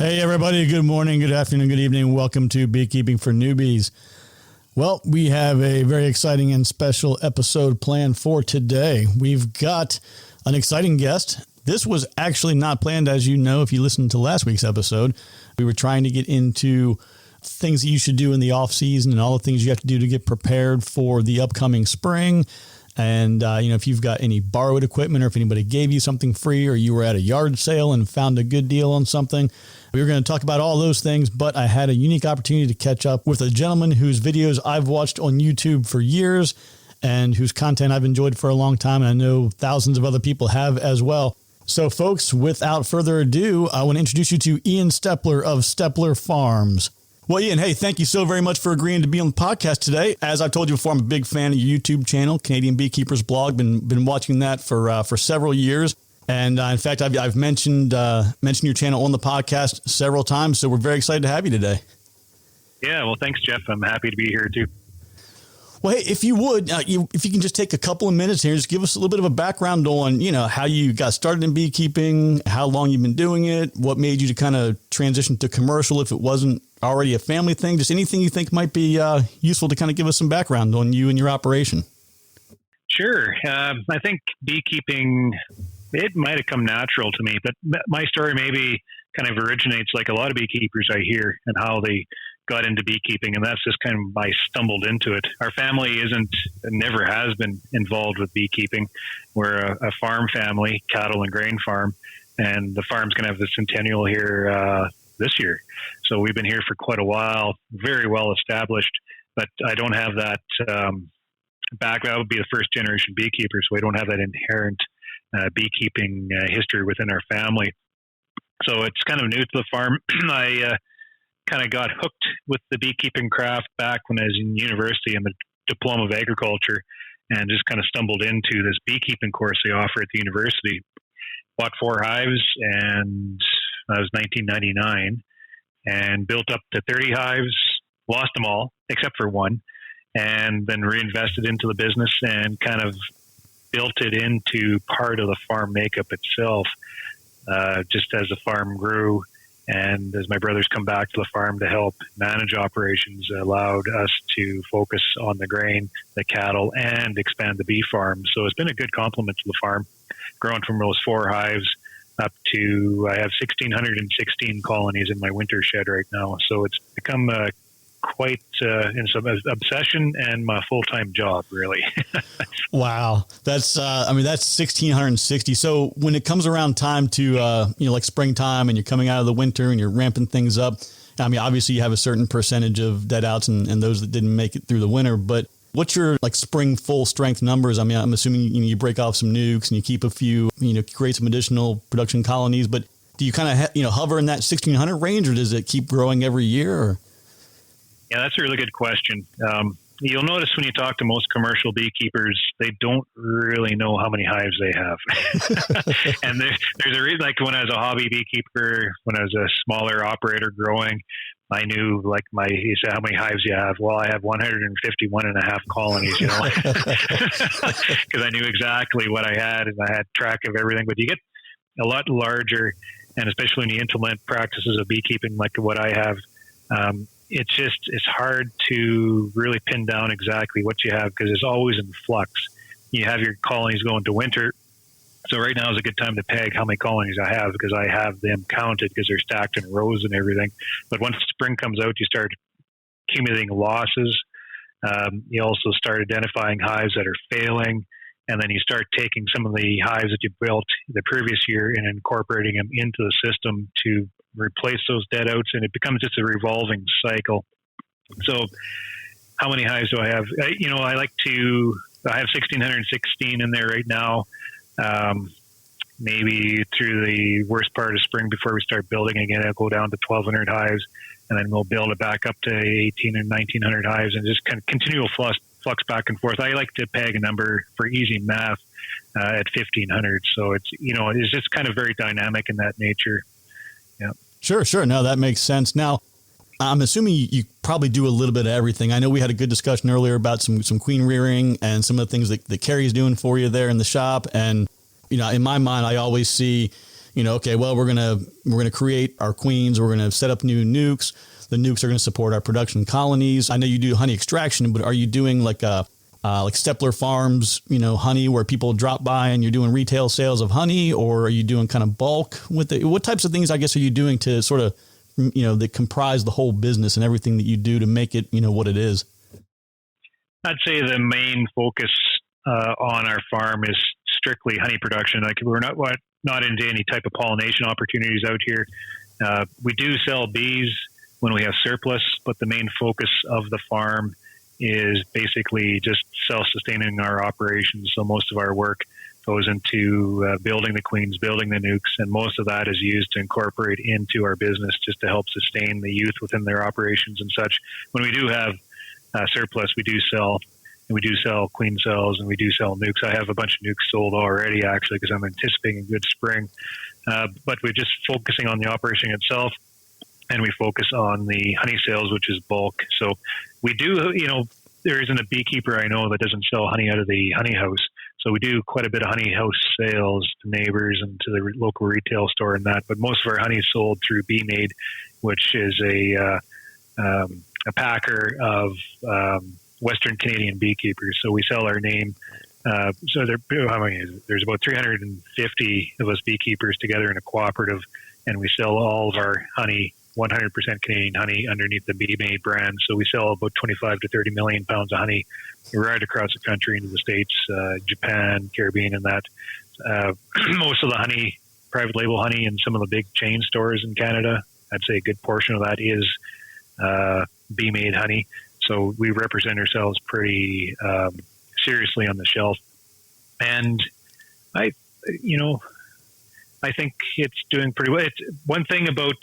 Hey, everybody. Good morning, good afternoon, good evening. Welcome to Beekeeping for Newbies. Well, we have a very exciting and special episode planned for today. We've got an exciting guest. This was actually not planned, as you know, if you listened to last week's episode. We were trying to get into things that you should do in the off season and all the things you have to do to get prepared for the upcoming spring. And, if you've got any borrowed equipment or if anybody gave you something free or you were at a yard sale and found a good deal on something, we were going to talk about all those things. But I had a unique opportunity to catch up with a gentleman whose videos I've watched on YouTube for years and whose content I've enjoyed for a long time. And I know thousands of other people have as well. So, folks, without further ado, I want to introduce you to Ian Steppler of Steppler Farms. Well, Ian, hey, thank you so very much for agreeing to be on the podcast today. As I've told you before, I'm a big fan of your YouTube channel, Canadian Beekeeper's blog. Been watching that for several years. And in fact, I've mentioned your channel on the podcast several times. So we're very excited to have you today. Yeah, well, thanks, Jeff. I'm happy to be here too. Well, hey, if you would, if you can just take a couple of minutes here, just give us a little bit of a background on, how you got started in beekeeping, how long you've been doing it, what made you to kind of transition to commercial if it wasn't already a family thing, just anything you think might be useful to kind of give us some background on you and your operation. Sure. I think beekeeping, it might have come natural to me, but my story maybe kind of originates like a lot of beekeepers I hear and how they got into beekeeping, and that's just kind of I stumbled into it. Our family never has been involved with beekeeping. We're a farm family, cattle and grain farm, and the farm's going to have the centennial here this year. So we've been here for quite a while, very well established, but I don't have that that would be the first generation beekeeper, so we don't have that inherent beekeeping history within our family. So it's kind of new to the farm. I kind of got hooked with the beekeeping craft back when I was in university in the Diploma of Agriculture and just kind of stumbled into this beekeeping course they offer at the university. Bought 4 hives, and that was 1999, and built up to 30 hives, lost them all except for one, and then reinvested into the business and kind of built it into part of the farm makeup itself. Just as the farm grew and as my brothers come back to the farm to help manage operations, allowed us to focus on the grain, the cattle, and expand the bee farm. So it's been a good complement to the farm, growing from those 4 hives up to, I have 1,616 colonies in my winter shed right now. So it's become quite in some obsession and my full-time job, really. Wow. That's 1,660. So when it comes around time to, like springtime and you're coming out of the winter and you're ramping things up, obviously you have a certain percentage of dead outs and those that didn't make it through the winter, but what's your spring full strength numbers? I'm assuming you break off some nukes and you keep a few, create some additional production colonies, but do you kind of, hover in that 1,600 range, or does it keep growing every year? Or? Yeah, that's a really good question. You'll notice when you talk to most commercial beekeepers, they don't really know how many hives they have. And there's a reason, like when I was a hobby beekeeper, when I was a smaller operator growing, I knew he said, how many hives do you have? Well, I have 151 and a half colonies, because I knew exactly what I had and I had track of everything. But you get a lot larger, and especially when you implement practices of beekeeping like what I have, it's hard to really pin down exactly what you have because it's always in flux. You have your colonies going to winter. So right now is a good time to peg how many colonies I have because I have them counted because they're stacked in rows and everything. But once spring comes out, you start accumulating losses. You also start identifying hives that are failing. And then you start taking some of the hives that you built the previous year and incorporating them into the system to replace those dead outs, and it becomes just a revolving cycle. So how many hives do I have? I have 1,616 in there right now. Maybe through the worst part of spring before we start building again, I'll go down to 1,200 hives, and then we'll build it back up to 1,800 and 1,900 hives, and just kind of continual flux back and forth. I like to peg a number for easy math at 1,500. So it's just kind of very dynamic in that nature. Yeah. Sure. No, that makes sense. Now, I'm assuming you probably do a little bit of everything. I know we had a good discussion earlier about some queen rearing and some of the things that Carrie's doing for you there in the shop. And, in my mind, I always see, okay, well, we're gonna create our queens. We're gonna set up new nukes. The nukes are going to support our production colonies. I know you do honey extraction, but are you doing like Steppler Farms, honey where people drop by and you're doing retail sales of honey, or are you doing kind of bulk with it? What types of things, I guess, are you doing to sort of, that comprise the whole business and everything that you do to make it, what it is? I'd say the main focus on our farm is strictly honey production. Like we're not into any type of pollination opportunities out here. We do sell bees when we have surplus, but the main focus of the farm is basically just self-sustaining our operations. So most of our work goes into building the queens, building the nukes, and most of that is used to incorporate into our business just to help sustain the youth within their operations and such. When we do have surplus, we do sell queen cells and we do sell nukes. I have a bunch of nukes sold already, actually, because I'm anticipating a good spring. But we're just focusing on the operation itself, and we focus on the honey sales, which is bulk. So we do, there isn't a beekeeper I know that doesn't sell honey out of the honey house. So we do quite a bit of honey house sales to neighbors and to the local retail store and that. But most of our honey is sold through Bee-Made, which is a packer of Western Canadian beekeepers. So we sell our name. So there's about 350 of us beekeepers together in a cooperative, and we sell all of our honey, 100% Canadian honey, underneath the Bee-Made brand. So we sell about 25 to 30 million pounds of honey right across the country into the States, Japan, Caribbean, and that. Most of the honey, private label honey in some of the big chain stores in Canada, I'd say a good portion of that is Bee-Made honey. So we represent ourselves pretty seriously on the shelf. And I think it's doing pretty well. One thing about,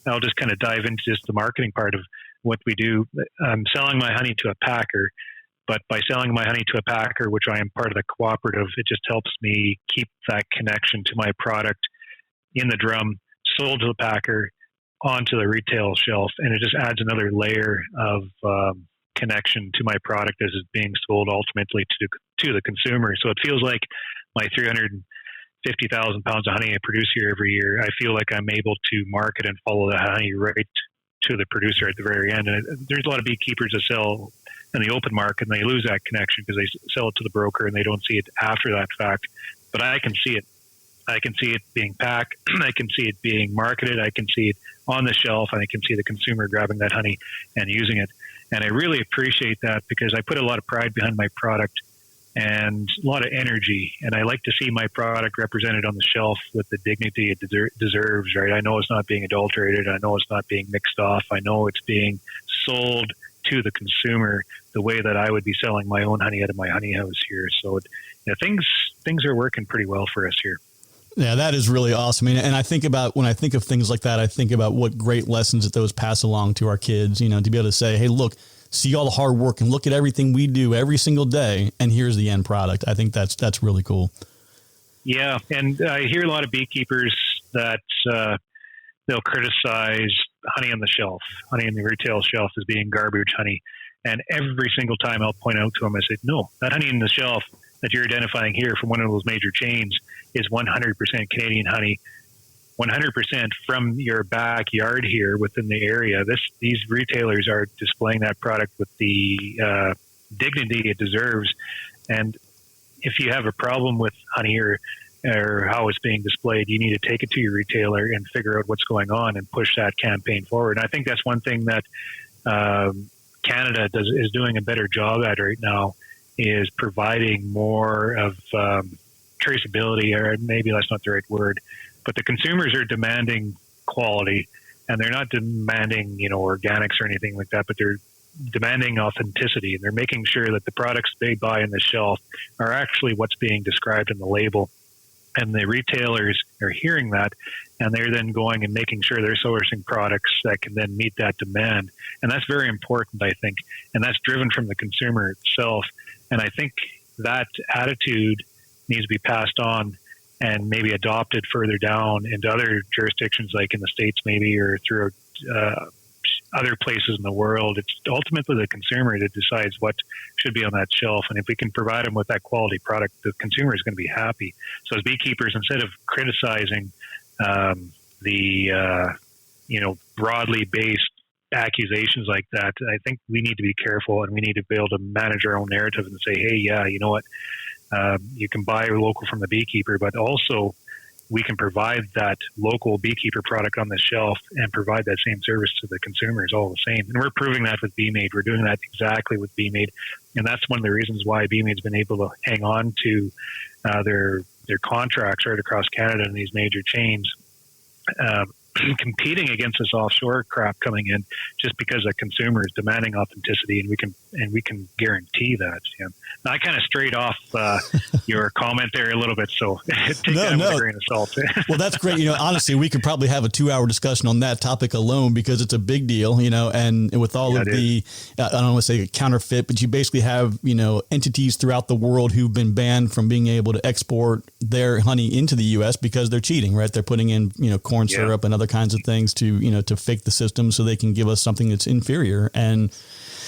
I'll just kind of dive into just the marketing part of what we do. I'm selling my honey to a packer, but by selling my honey to a packer, which I am part of the cooperative, it just helps me keep that connection to my product in the drum, sold to the packer, onto the retail shelf. And it just adds another layer of connection to my product as it's being sold ultimately to the consumer. So it feels like my 350,000 pounds of honey I produce here every year, I feel like I'm able to market and follow the honey right to the producer at the very end. And there's a lot of beekeepers that sell in the open market and they lose that connection because they sell it to the broker and they don't see it after that fact. But I can see it. I can see it being packed. I can see it being marketed. I can see it on the shelf, and I can see the consumer grabbing that honey and using it. And I really appreciate that because I put a lot of pride behind my product and a lot of energy. And I like to see my product represented on the shelf with the dignity it deserves, right? I know it's not being adulterated. I know it's not being mixed off. I know it's being sold to the consumer the way that I would be selling my own honey out of my honey house here. So things are working pretty well for us here. Yeah, that is really awesome. And I think about, when I think of things like that, I think about what great lessons that those pass along to our kids, to be able to say, hey, look, see all the hard work and look at everything we do every single day. And here's the end product. I think that's really cool. Yeah. And I hear a lot of beekeepers that they'll criticize honey on the shelf, honey on the retail shelf as being garbage honey. And every single time I'll point out to them, I say, no, that honey on the shelf that you're identifying here from one of those major chains is 100% Canadian honey, 100% from your backyard here within the area. These retailers are displaying that product with the dignity it deserves. And if you have a problem with honey or how it's being displayed, you need to take it to your retailer and figure out what's going on and push that campaign forward. And I think that's one thing that Canada is doing a better job at right now, is providing more of traceability, or maybe that's not the right word, but the consumers are demanding quality, and they're not demanding, organics or anything like that, but they're demanding authenticity, and they're making sure that the products they buy on the shelf are actually what's being described in the label. And the retailers are hearing that, and they're then going and making sure they're sourcing products that can then meet that demand. And that's very important, I think. And that's driven from the consumer itself. And I think that attitude needs to be passed on and maybe adopted further down into other jurisdictions, like in the States maybe, or through other places in the world. It's ultimately the consumer that decides what should be on that shelf. And if we can provide them with that quality product, the consumer is going to be happy. So as beekeepers, instead of criticizing broadly based accusations like that, I think we need to be careful, and we need to be able to manage our own narrative and say, hey, yeah, you know what, you can buy local from the beekeeper, but also we can provide that local beekeeper product on the shelf and provide that same service to the consumers all the same. And we're proving that with BeeMade. We're doing that exactly with BeeMade. And that's one of the reasons why BeeMade's been able to hang on to their contracts right across Canada in these major chains, competing against this offshore crap coming in, just because the consumer is demanding authenticity, and we can guarantee that. Yeah. Now, I kind of strayed off your comment there a little bit, so take that with a grain of salt. Well, that's great. Honestly, we could probably have a 2-hour discussion on that topic alone, because it's a big deal. And with all of the, I don't want to say counterfeit, but you basically have entities throughout the world who've been banned from being able to export their honey into the U.S. because they're cheating, right? They're putting in corn syrup and other kinds of things to fake the system so they can give us something that's inferior. And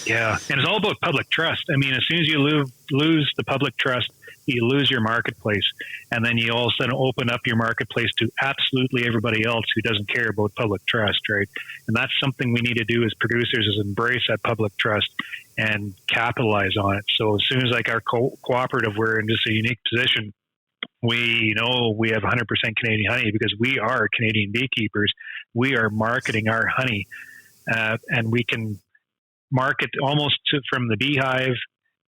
it's all about public trust. I mean, as soon as you lose the public trust, you lose your marketplace, and then you all of a sudden open up your marketplace to absolutely everybody else who doesn't care about public trust, right? And that's something we need to do as producers, is embrace that public trust and capitalize on it. So as soon as our cooperative, we're in just a unique position. We know we have 100% Canadian honey because we are Canadian beekeepers. We are marketing our honey, and we can market almost from the beehive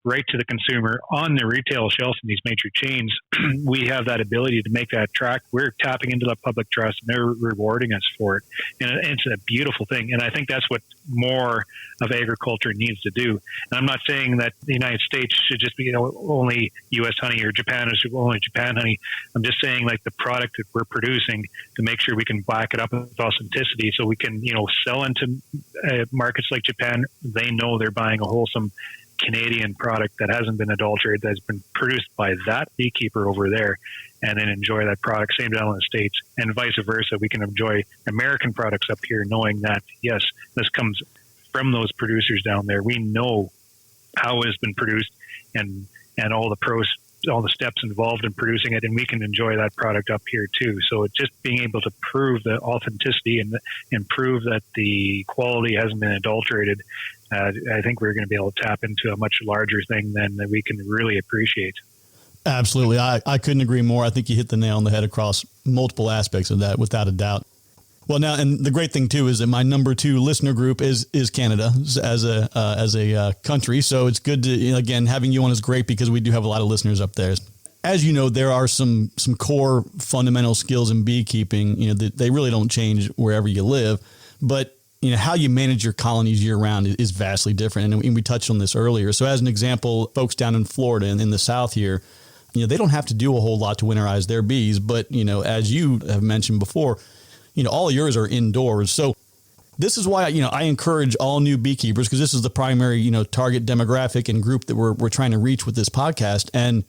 right to the consumer on the retail shelf in these major chains. We have that ability to make that track. We're tapping into that public trust, and they're rewarding us for it. And it's a beautiful thing. And I think that's what more of agriculture needs to do. And I'm not saying that the United States should just be only U.S. honey, or Japan is only Japan honey. I'm just saying, the product that we're producing, to make sure we can back it up with authenticity, so we can sell into markets like Japan. They know they're buying a wholesome Canadian product that hasn't been adulterated, that's been produced by that beekeeper over there, and then enjoy that product. Same down in the States, and vice versa. We can enjoy American products up here, knowing that, yes, this comes from those producers down there. We know how it has been produced, and all the steps involved in producing it, and we can enjoy that product up here too. So it's just being able to prove the authenticity and prove that the quality hasn't been adulterated. I think we're going to be able to tap into a much larger thing than that we can really appreciate. Absolutely. I couldn't agree more. I think you hit the nail on the head across multiple aspects of that, without a doubt. Well, now, and the great thing too is that my number 2 listener group is Canada as a country. So it's good to, again, having you on is great, because we do have a lot of listeners up there. As you know, there are some core fundamental skills in beekeeping. They really don't change wherever you live, but how you manage your colonies year round is vastly different. And we touched on this earlier. So as an example, folks down in Florida and in the South here, they don't have to do a whole lot to winterize their bees. But, as you have mentioned before, all of yours are indoors. So this is why, I encourage all new beekeepers, because this is the primary, target demographic and group that we're trying to reach with this podcast. And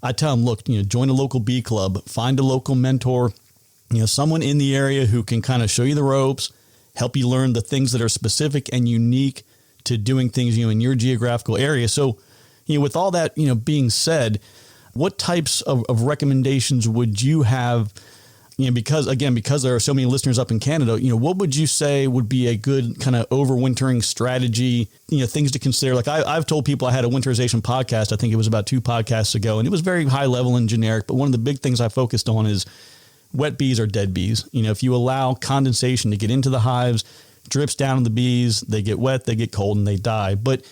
I tell them, look, join a local bee club, find a local mentor, someone in the area who can kind of show you the ropes, help you learn the things that are specific and unique to doing things, in your geographical area. So, with all that, being said, what types of recommendations would you have? Because there are so many listeners up in Canada, what would you say would be a good kind of overwintering strategy, things to consider? Like I've told people, I had a winterization podcast, I think it was about 2 podcasts ago, and it was very high level and generic. But one of the big things I focused on is wet bees are dead bees. If you allow condensation to get into the hives, drips down on the bees, they get wet, they get cold, and they die. But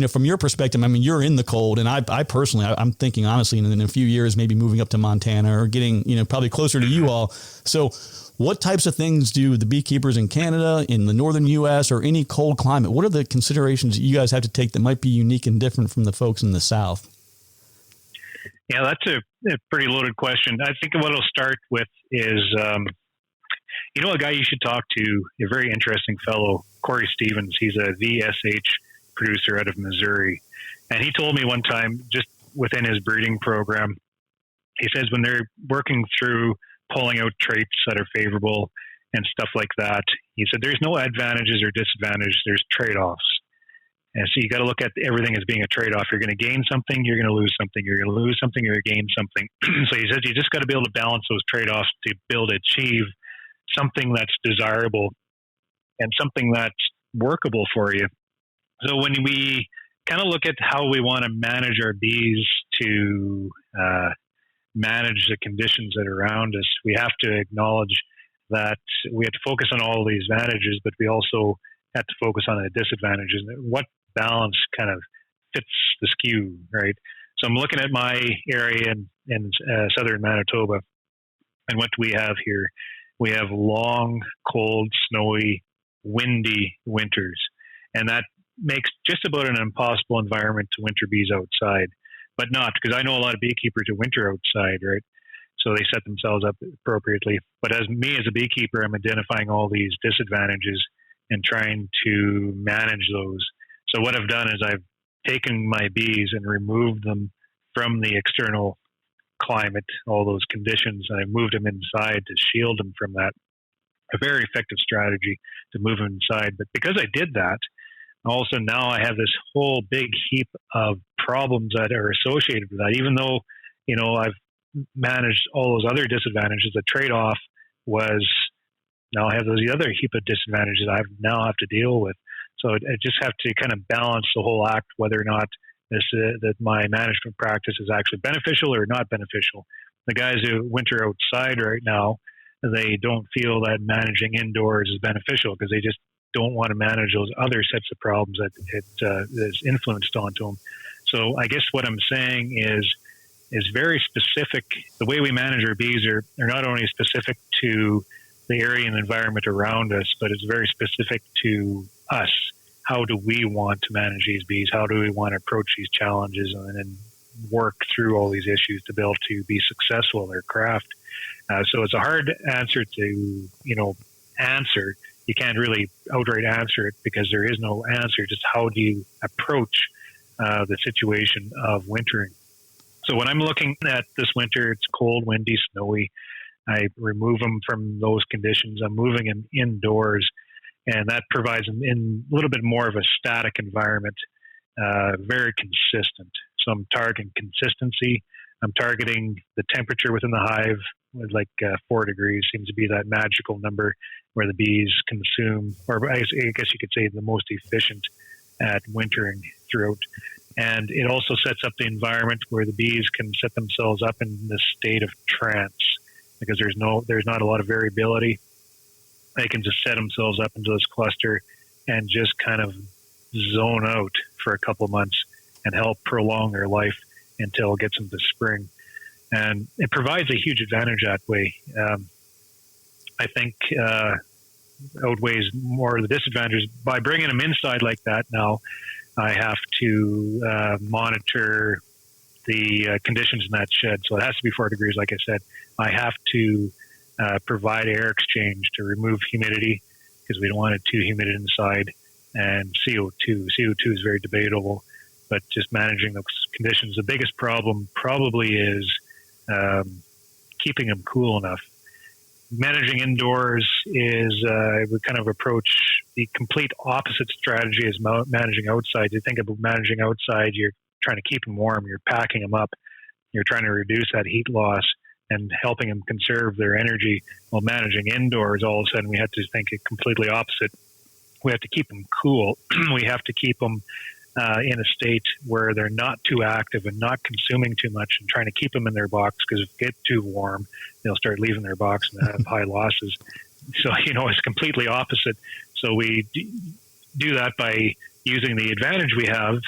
from your perspective, I mean, you're in the cold, and I personally, I'm thinking honestly, in a few years, maybe moving up to Montana or getting, probably closer to you all. So what types of things do the beekeepers in Canada, in the northern U.S., or any cold climate, what are the considerations that you guys have to take that might be unique and different from the folks in the South? Yeah, that's a pretty loaded question. I think what I'll start with is, a guy you should talk to, a very interesting fellow, Corey Stevens. He's a VSH producer out of Missouri. And he told me one time, just within his breeding program, he says when they're working through pulling out traits that are favorable, and stuff like that. He said there's no advantages or disadvantages, there's trade-offs. And so you got to look at everything as being a trade-off. You're going to gain something, you're going to lose something. You're going to lose something, you're going to gain something. So he says you just got to be able to balance those trade-offs to achieve something that's desirable and something that's workable for you. So when we kind of look at how we want to manage our bees to manage the conditions that are around us, we have to acknowledge that we have to focus on all these advantages, but we also have to focus on the disadvantages. What balance kind of fits the skew, right? So I'm looking at my area in southern Manitoba, and what do we have here? We have long, cold, snowy, windy winters, and that makes just about an impossible environment to winter bees outside, but not, because I know a lot of beekeepers who winter outside, right? So they set themselves up appropriately. But as a beekeeper, I'm identifying all these disadvantages and trying to manage those. So what I've done is I've taken my bees and removed them from the external climate, all those conditions, and I moved them inside to shield them from that. A very effective strategy to move them inside. But because I did that, all of a sudden now I have this whole big heap of problems that are associated with that. Even though, I've managed all those other disadvantages, the trade-off was now I have those other heap of disadvantages I now have to deal with. So I just have to kind of balance the whole act, whether or not that my management practice is actually beneficial or not beneficial. The guys who winter outside right now, they don't feel that managing indoors is beneficial because they just don't want to manage those other sets of problems that it is influenced onto them. So I guess what I'm saying is very specific. The way we manage our bees are not only specific to the area and environment around us, but it's very specific to us. How do we want to manage these bees? How do we want to approach these challenges and then work through all these issues to be able to be successful in their craft? So it's a hard answer to, answer. You can't really outright answer it because there is no answer. Just how do you approach the situation of wintering? So when I'm looking at this winter, it's cold, windy, snowy. I remove them from those conditions. I'm moving them indoors, and that provides them in a little bit more of a static environment, very consistent. So I'm targeting consistency. I'm targeting the temperature within the hive, like 4 degrees seems to be that magical number where the bees consume, or I guess you could say the most efficient at wintering throughout. And it also sets up the environment where the bees can set themselves up in this state of trance because there's not a lot of variability. They can just set themselves up into this cluster and just kind of zone out for a couple of months and help prolong their life until it gets into spring. And it provides a huge advantage that way. I think outweighs more of the disadvantages. By bringing them inside like that now, I have to monitor the conditions in that shed. So it has to be 4 degrees, like I said. I have to provide air exchange to remove humidity because we don't want it too humid inside, and CO2. CO2 is very debatable, but just managing those conditions. The biggest problem probably is keeping them cool enough. Managing indoors is we kind of approach the complete opposite strategy as managing outside. You think about managing outside, you're trying to keep them warm, you're packing them up, you're trying to reduce that heat loss and helping them conserve their energy. While managing indoors, all of a sudden we have to think it completely opposite. We have to keep them cool. We have to keep them in a state where they're not too active and not consuming too much, and trying to keep them in their box, because if they get too warm, they'll start leaving their box and have high losses. So, it's completely opposite. So we do that by using the advantage we have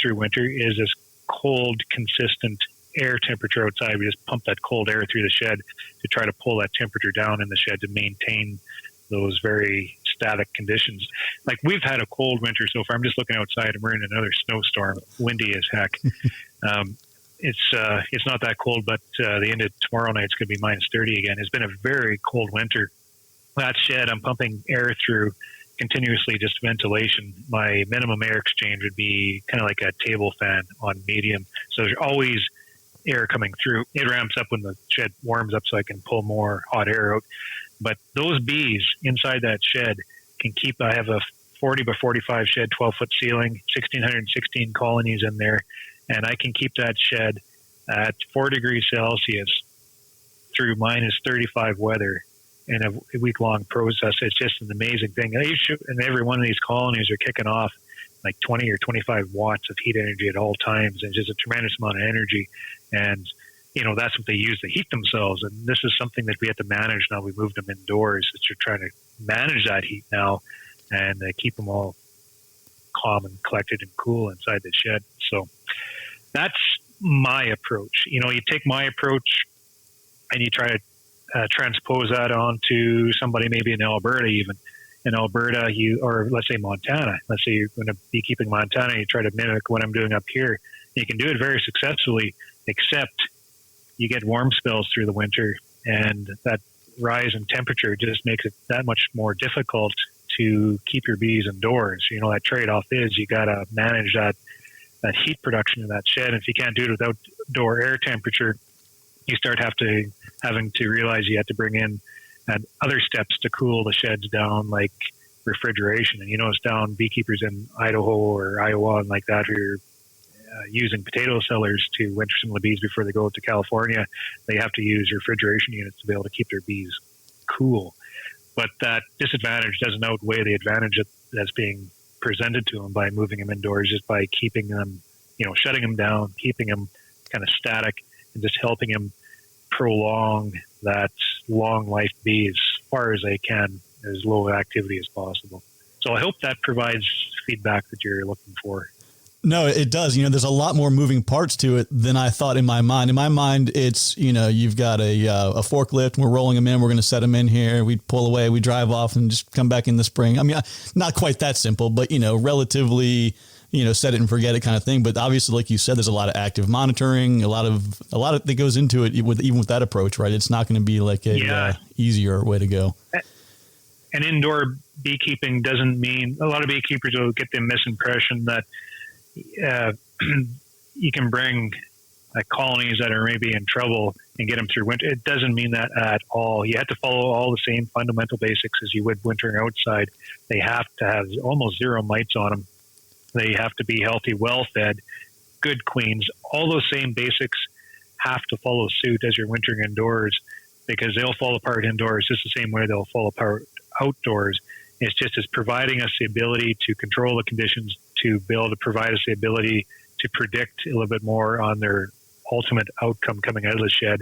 through winter is this cold, consistent air temperature outside. We just pump that cold air through the shed to try to pull that temperature down in the shed to maintain those very static conditions. Like, we've had a cold winter so far. I'm just looking outside and we're in another snowstorm, windy as heck. It's not that cold, but the end of tomorrow night it's going to be minus 30 again. It's been a very cold winter. That shed, I'm pumping air through continuously, just ventilation. My minimum air exchange would be kind of like a table fan on medium. So there's always air coming through. It ramps up when the shed warms up so I can pull more hot air out. But those bees inside that shed can keep, I have a 40 by 45 shed, 12-foot ceiling, 1,616 colonies in there, and I can keep that shed at 4 degrees Celsius through minus 35 weather in a week-long process. It's just an amazing thing. And every one of these colonies are kicking off like 20 or 25 watts of heat energy at all times, and just a tremendous amount of energy. And, that's what they use to heat themselves. And this is something that we have to manage now. We moved them indoors. We're trying to manage that heat now and keep them all calm and collected and cool inside the shed. So that's my approach. You take my approach and you try to transpose that onto somebody maybe in Alberta, even. In Alberta, or let's say Montana. Let's say you're going to beekeeping Montana, you try to mimic what I'm doing up here. You can do it very successfully, except you get warm spells through the winter, and that rise in temperature just makes it that much more difficult to keep your bees indoors. That trade-off is you got to manage that heat production in that shed. And if you can't do it with outdoor air temperature, you start having to realize you have to bring in other steps to cool the sheds down, like refrigeration. And it's down beekeepers in Idaho or Iowa and like that who are using potato cellars to winter some of the bees before they go to California. They have to use refrigeration units to be able to keep their bees cool. But that disadvantage doesn't outweigh the advantage that's being presented to them by moving them indoors, just by keeping them, shutting them down, keeping them kind of static, and just helping them prolong that long life bee as far as they can, as low activity as possible. So I hope that provides feedback that you're looking for. No, it does. There's a lot more moving parts to it than I thought in my mind. In my mind, it's, you've got a forklift, and we're rolling them in. We're going to set them in here. We pull away, we drive off and just come back in the spring. I mean, not quite that simple, but, relatively, set it and forget it kind of thing. But obviously, like you said, there's a lot of active monitoring, a lot of that goes into it even with that approach, right? It's not going to be like a easier way to go. And indoor beekeeping doesn't mean, a lot of beekeepers will get the misimpression that you can bring colonies that are maybe in trouble and get them through winter. It doesn't mean that at all. You have to follow all the same fundamental basics as you would wintering outside. They have to have almost zero mites on them. They have to be healthy, well-fed, good queens. All those same basics have to follow suit as you're wintering indoors, because they'll fall apart indoors just the same way they'll fall apart outdoors. It's just as providing us the ability to control the conditions, to be able to provide us the ability to predict a little bit more on their ultimate outcome coming out of the shed,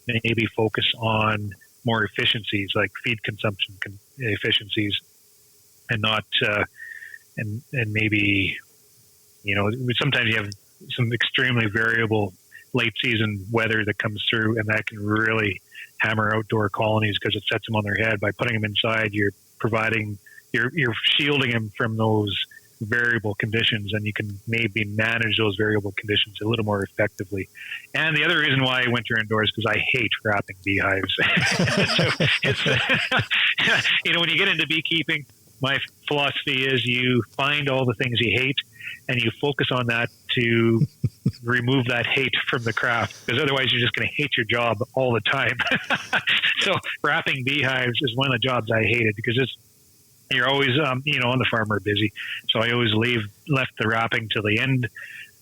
maybe focus on more efficiencies like feed consumption efficiencies, and not and maybe sometimes you have some extremely variable late season weather that comes through, and that can really hammer outdoor colonies because it sets them on their head. By putting them inside, you're shielding them from those variable conditions, and you can maybe manage those variable conditions a little more effectively. And the other reason why I winter indoors is because I hate wrapping beehives. So it's when you get into beekeeping, my philosophy is you find all the things you hate and you focus on that to remove that hate from the craft, because otherwise you're just going to hate your job all the time. So wrapping beehives is one of the jobs I hated, because you're always, on the farm we're busy. So I always left the wrapping till the end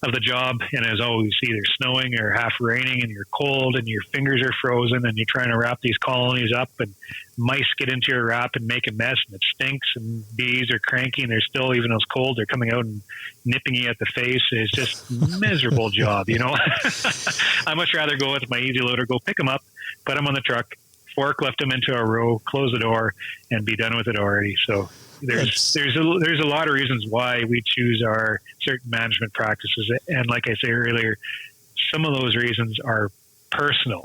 of the job. And it's always either snowing or half raining, and you're cold and your fingers are frozen, and you're trying to wrap these colonies up, and mice get into your wrap and make a mess, and it stinks, and bees are cranky, and they're still, even though it's cold, they're coming out and nipping you at the face. It's just a miserable job, I much rather go with my easy loader, go pick them up, put them on the truck, forklift them into a row, close the door, and be done with it already. So there's a lot of reasons why we choose our certain management practices, and like I say earlier, some of those reasons are personal.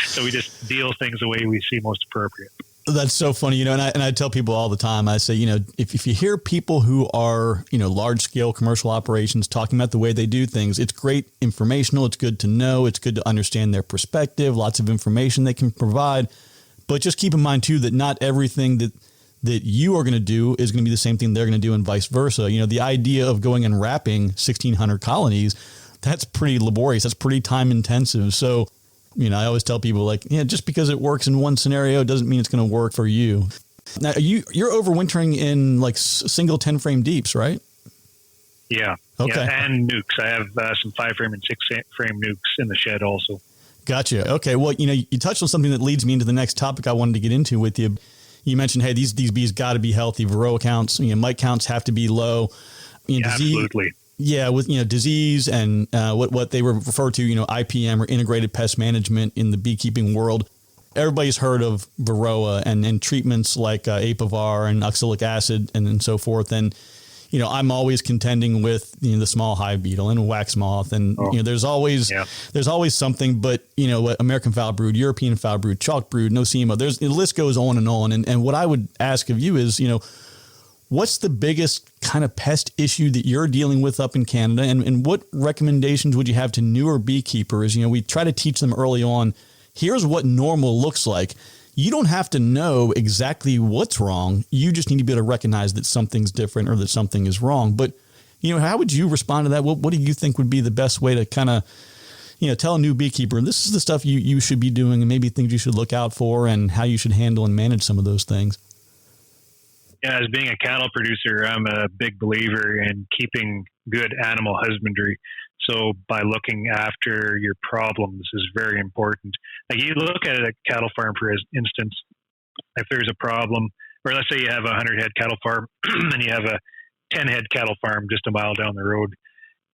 So we just deal things the way we see most appropriate. That's so funny, and I tell people all the time, I say, if you hear people who are, large scale commercial operations talking about the way they do things, it's great informational. It's good to know. It's good to understand their perspective, lots of information they can provide. But just keep in mind too, that not everything that you are going to do is going to be the same thing they're going to do, and vice versa. The idea of going and wrapping 1,600 colonies, that's pretty laborious. That's pretty time intensive. So I always tell people like, just because it works in one scenario doesn't mean it's going to work for you. Now you're overwintering in like single 10 frame deeps, right? Yeah. Okay. Yeah, and nukes. I have some 5 frame and 6 frame nukes in the shed also. Gotcha. Okay. Well, you touched on something that leads me into the next topic I wanted to get into with you. You mentioned, hey, these bees got to be healthy. Varroa counts, mite counts have to be low. Disease, absolutely. Yeah, with disease and what they refer to, IPM or integrated pest management in the beekeeping world. Everybody's heard of Varroa and treatments like Apivar and oxalic acid and so forth. And I'm always contending with the small hive beetle and wax moth, and there's always something. But American foul brood, European foul brood, chalk brood, nosema. The list goes on and on. And what I would ask of you is, what's the biggest kind of pest issue that you're dealing with up in Canada, and what recommendations would you have to newer beekeepers? We try to teach them early on. Here's what normal looks like. You don't have to know exactly what's wrong. You just need to be able to recognize that something's different or that something is wrong. But, how would you respond to that? What do you think would be the best way to kind of, tell a new beekeeper, this is the stuff you should be doing and maybe things you should look out for and how you should handle and manage some of those things? Yeah, as being a cattle producer, I'm a big believer in keeping good animal husbandry. So by looking after your problems is very important. Like you look at a cattle farm, for instance, if there's a problem, or let's say you have a 100-head cattle farm and you have a 10-head cattle farm just a mile down the road.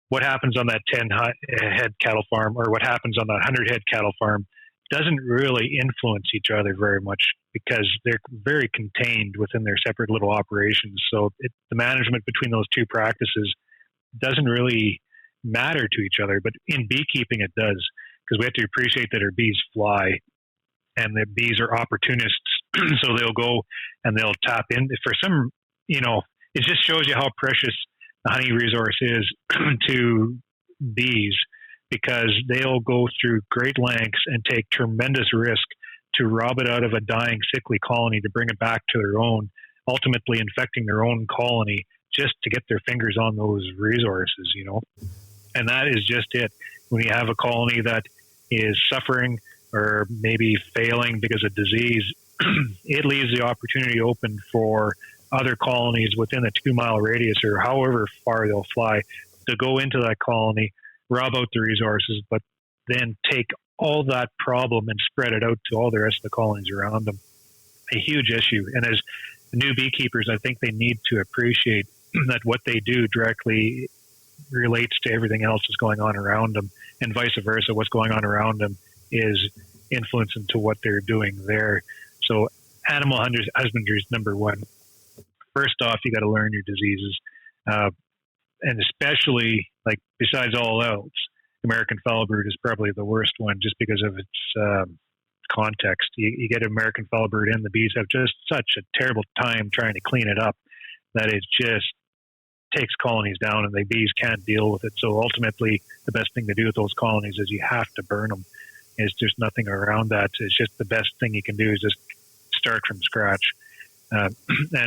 What happens on that 10-head cattle farm or what happens on that 100-head cattle farm doesn't really influence each other very much because they're very contained within their separate little operations. So the management between those two practices doesn't really matter to each other, but in beekeeping it does, because we have to appreciate that our bees fly and the bees are opportunists. So they'll go and they'll tap in for some, it just shows you how precious the honey resource is to bees, because they'll go through great lengths and take tremendous risk to rob it out of a dying sickly colony to bring it back to their own, ultimately infecting their own colony just to get their fingers on those resources, And that is just it. When you have a colony that is suffering or maybe failing because of disease, it leaves the opportunity open for other colonies within a 2-mile radius or however far they'll fly to go into that colony, rob out the resources, but then take all that problem and spread it out to all the rest of the colonies around them. A huge issue. And as new beekeepers, I think they need to appreciate that what they do directly relates to everything else that's going on around them, and vice versa. What's going on around them is influencing to what they're doing there. So animal husbandry is number one. First off, you got to learn your diseases. And especially, like, besides all else, American foul brood is probably the worst one just because of its context. You get American foul brood in, the bees have just such a terrible time trying to clean it up that it just takes colonies down and the bees can't deal with it. So ultimately, the best thing to do with those colonies is you have to burn them. There's nothing around that. It's just the best thing you can do is just start from scratch. And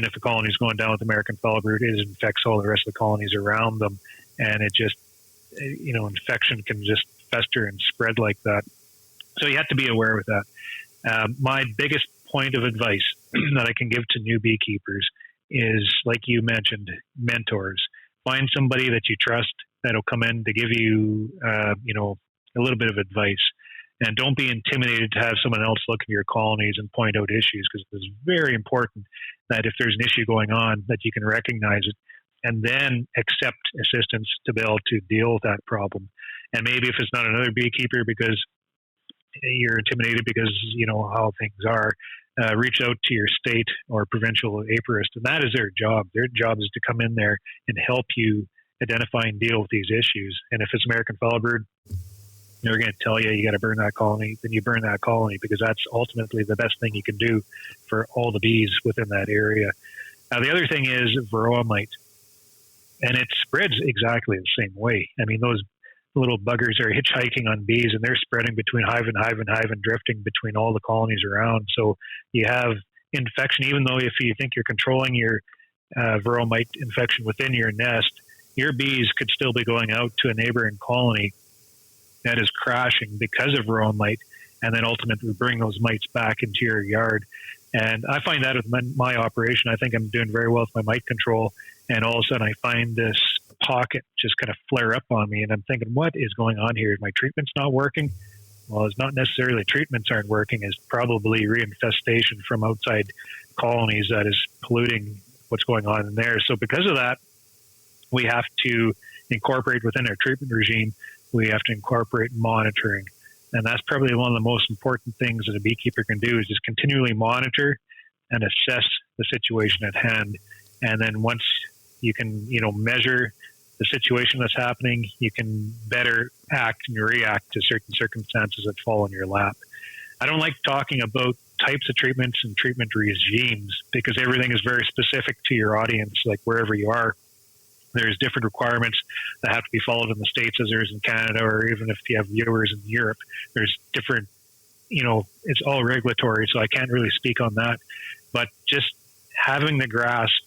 if a colony is going down with American foul brood, it infects all the rest of the colonies around them. And it just, infection can just fester and spread like that. So you have to be aware with that. My biggest point of advice that I can give to new beekeepers is, like you mentioned, mentors. Find somebody that you trust that'll come in to give you, a little bit of advice. And don't be intimidated to have someone else look at your colonies and point out issues, because it's very important that if there's an issue going on, that you can recognize it and then accept assistance to be able to deal with that problem. And maybe if it's not another beekeeper because you're intimidated because you know how things are, reach out to your state or provincial apiarist, and that is their job. Their job is to come in there and help you identify and deal with these issues. And if it's American foul brood, they're going to tell you got to burn that colony, then you burn that colony, because that's ultimately the best thing you can do for all the bees within that area. Now, the other thing is varroa mite, and it spreads exactly the same way. I mean, those little buggers are hitchhiking on bees, and they're spreading between hive and hive and hive and drifting between all the colonies around. So you have infection, even though if you think you're controlling your varroa mite infection within your nest, your bees could still be going out to a neighboring colony that is crashing because of varroa mite, and then ultimately bring those mites back into your yard. And I find that with my operation, I think I'm doing very well with my mite control. And all of a sudden I find this pocket just kind of flare up on me. And I'm thinking, what is going on here? My treatment's not working. Well, it's not necessarily treatments aren't working. It's probably reinfestation from outside colonies that is polluting what's going on in there. So because of that, we have to incorporate within our treatment regime, we have to incorporate monitoring. And that's probably one of the most important things that a beekeeper can do is just continually monitor and assess the situation at hand. And then once you can, measure the situation that's happening, you can better act and react to certain circumstances that fall in your lap. I don't like talking about types of treatments and treatment regimes because everything is very specific to your audience, like wherever you are. There's different requirements that have to be followed in the States as there is in Canada, or even if you have viewers in Europe, there's different, it's all regulatory, so I can't really speak on that. But just having the grasp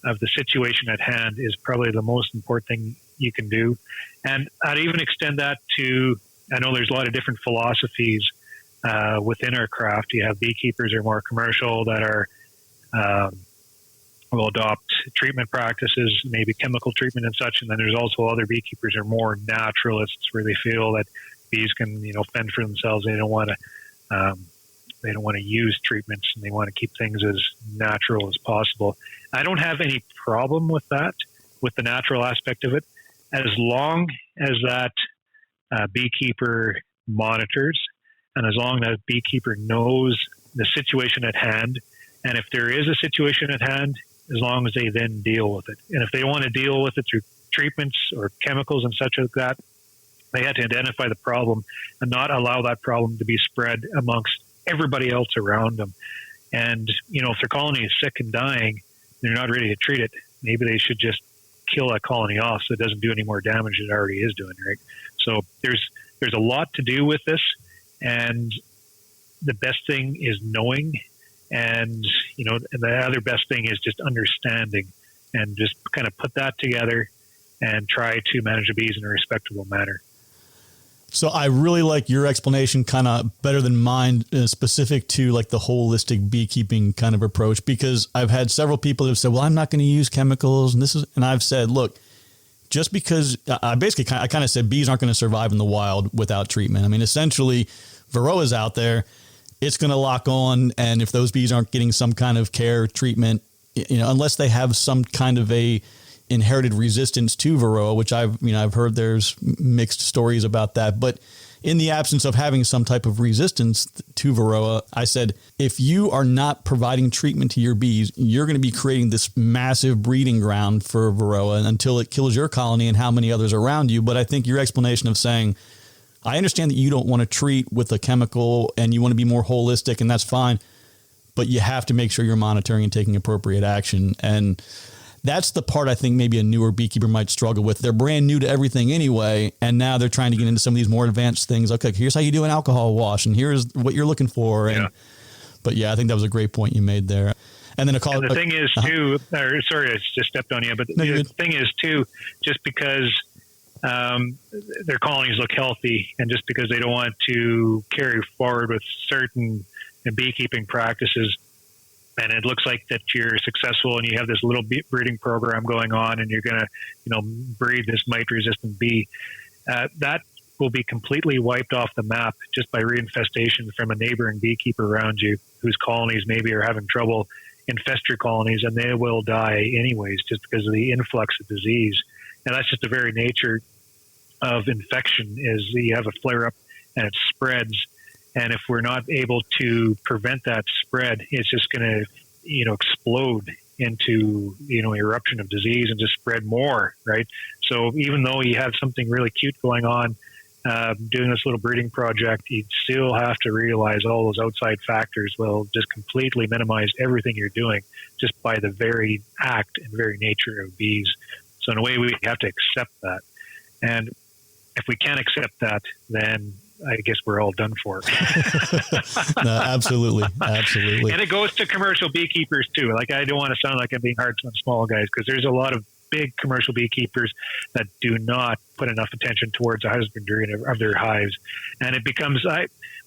of the situation at hand is probably the most important thing you can do. And I'd even extend that to, I know there's a lot of different philosophies within our craft. You have beekeepers who are more commercial that are, will adopt treatment practices, maybe chemical treatment and such. And then there's also other beekeepers who are more naturalists where they feel that bees can, fend for themselves. They don't want to use treatments and they want to keep things as natural as possible. I don't have any problem with that, with the natural aspect of it, as long as that beekeeper monitors and as long as that beekeeper knows the situation at hand. And if there is a situation at hand, as long as they then deal with it. And if they want to deal with it through treatments or chemicals and such like that, they had to identify the problem and not allow that problem to be spread amongst everybody else around them. And, if their colony is sick and dying, they're not ready to treat it. Maybe they should just kill that colony off so it doesn't do any more damage than it already is doing, right? So there's a lot to do with this. And the best thing is knowing. And, and the other best thing is just understanding and just kind of put that together and try to manage the bees in a respectable manner. So I really like your explanation, kind of better than mine, specific to like the holistic beekeeping kind of approach, because I've had several people who have said, well, I'm not going to use chemicals. And I've said, look, just because I kind of said bees aren't going to survive in the wild without treatment. I mean, essentially Varroa's out there. It's going to lock on. And if those bees aren't getting some kind of care treatment, unless they have some kind of a inherited resistance to Varroa, which I've heard there's mixed stories about that. But in the absence of having some type of resistance to Varroa, I said, if you are not providing treatment to your bees, you're going to be creating this massive breeding ground for Varroa until it kills your colony and how many others around you. But I think your explanation of saying, I understand that you don't want to treat with a chemical and you want to be more holistic, and that's fine, but you have to make sure you're monitoring and taking appropriate action. And that's the part I think maybe a newer beekeeper might struggle with. They're brand new to everything anyway, and now they're trying to get into some of these more advanced things. Okay, here's how you do an alcohol wash, and here's what you're looking for. And, but yeah, I think that was a gret point you made there. And then the thing is too, sorry, I just stepped on you, but the thing is too, just because their colonies look healthy, and just because they don't want to carry forward with certain beekeeping practices, and it looks like that you're successful and you have this little breeding program going on and you're going to, breed this mite-resistant bee, that will be completely wiped off the map just by reinfestation from a neighboring beekeeper around you whose colonies maybe are having trouble infest your colonies, and they will die anyways just because of the influx of disease. And that's just the very nature of infection, is you have a flare-up and it spreads. And if we're not able to prevent that spread, it's just going to, explode into, eruption of disease and just spread more, right? So even though you have something really cute going on, doing this little breeding project, you still have to realize all those outside factors will just completely minimize everything you're doing just by the very act and very nature of bees. So in a way, we have to accept that. And if we can't accept that, then I guess we're all done for. No, absolutely. Absolutely. And it goes to commercial beekeepers too. Like, I don't want to sound like I'm being hard on small guys, because there's a lot of big commercial beekeepers that do not put enough attention towards the husbandry of their hives. And it becomes,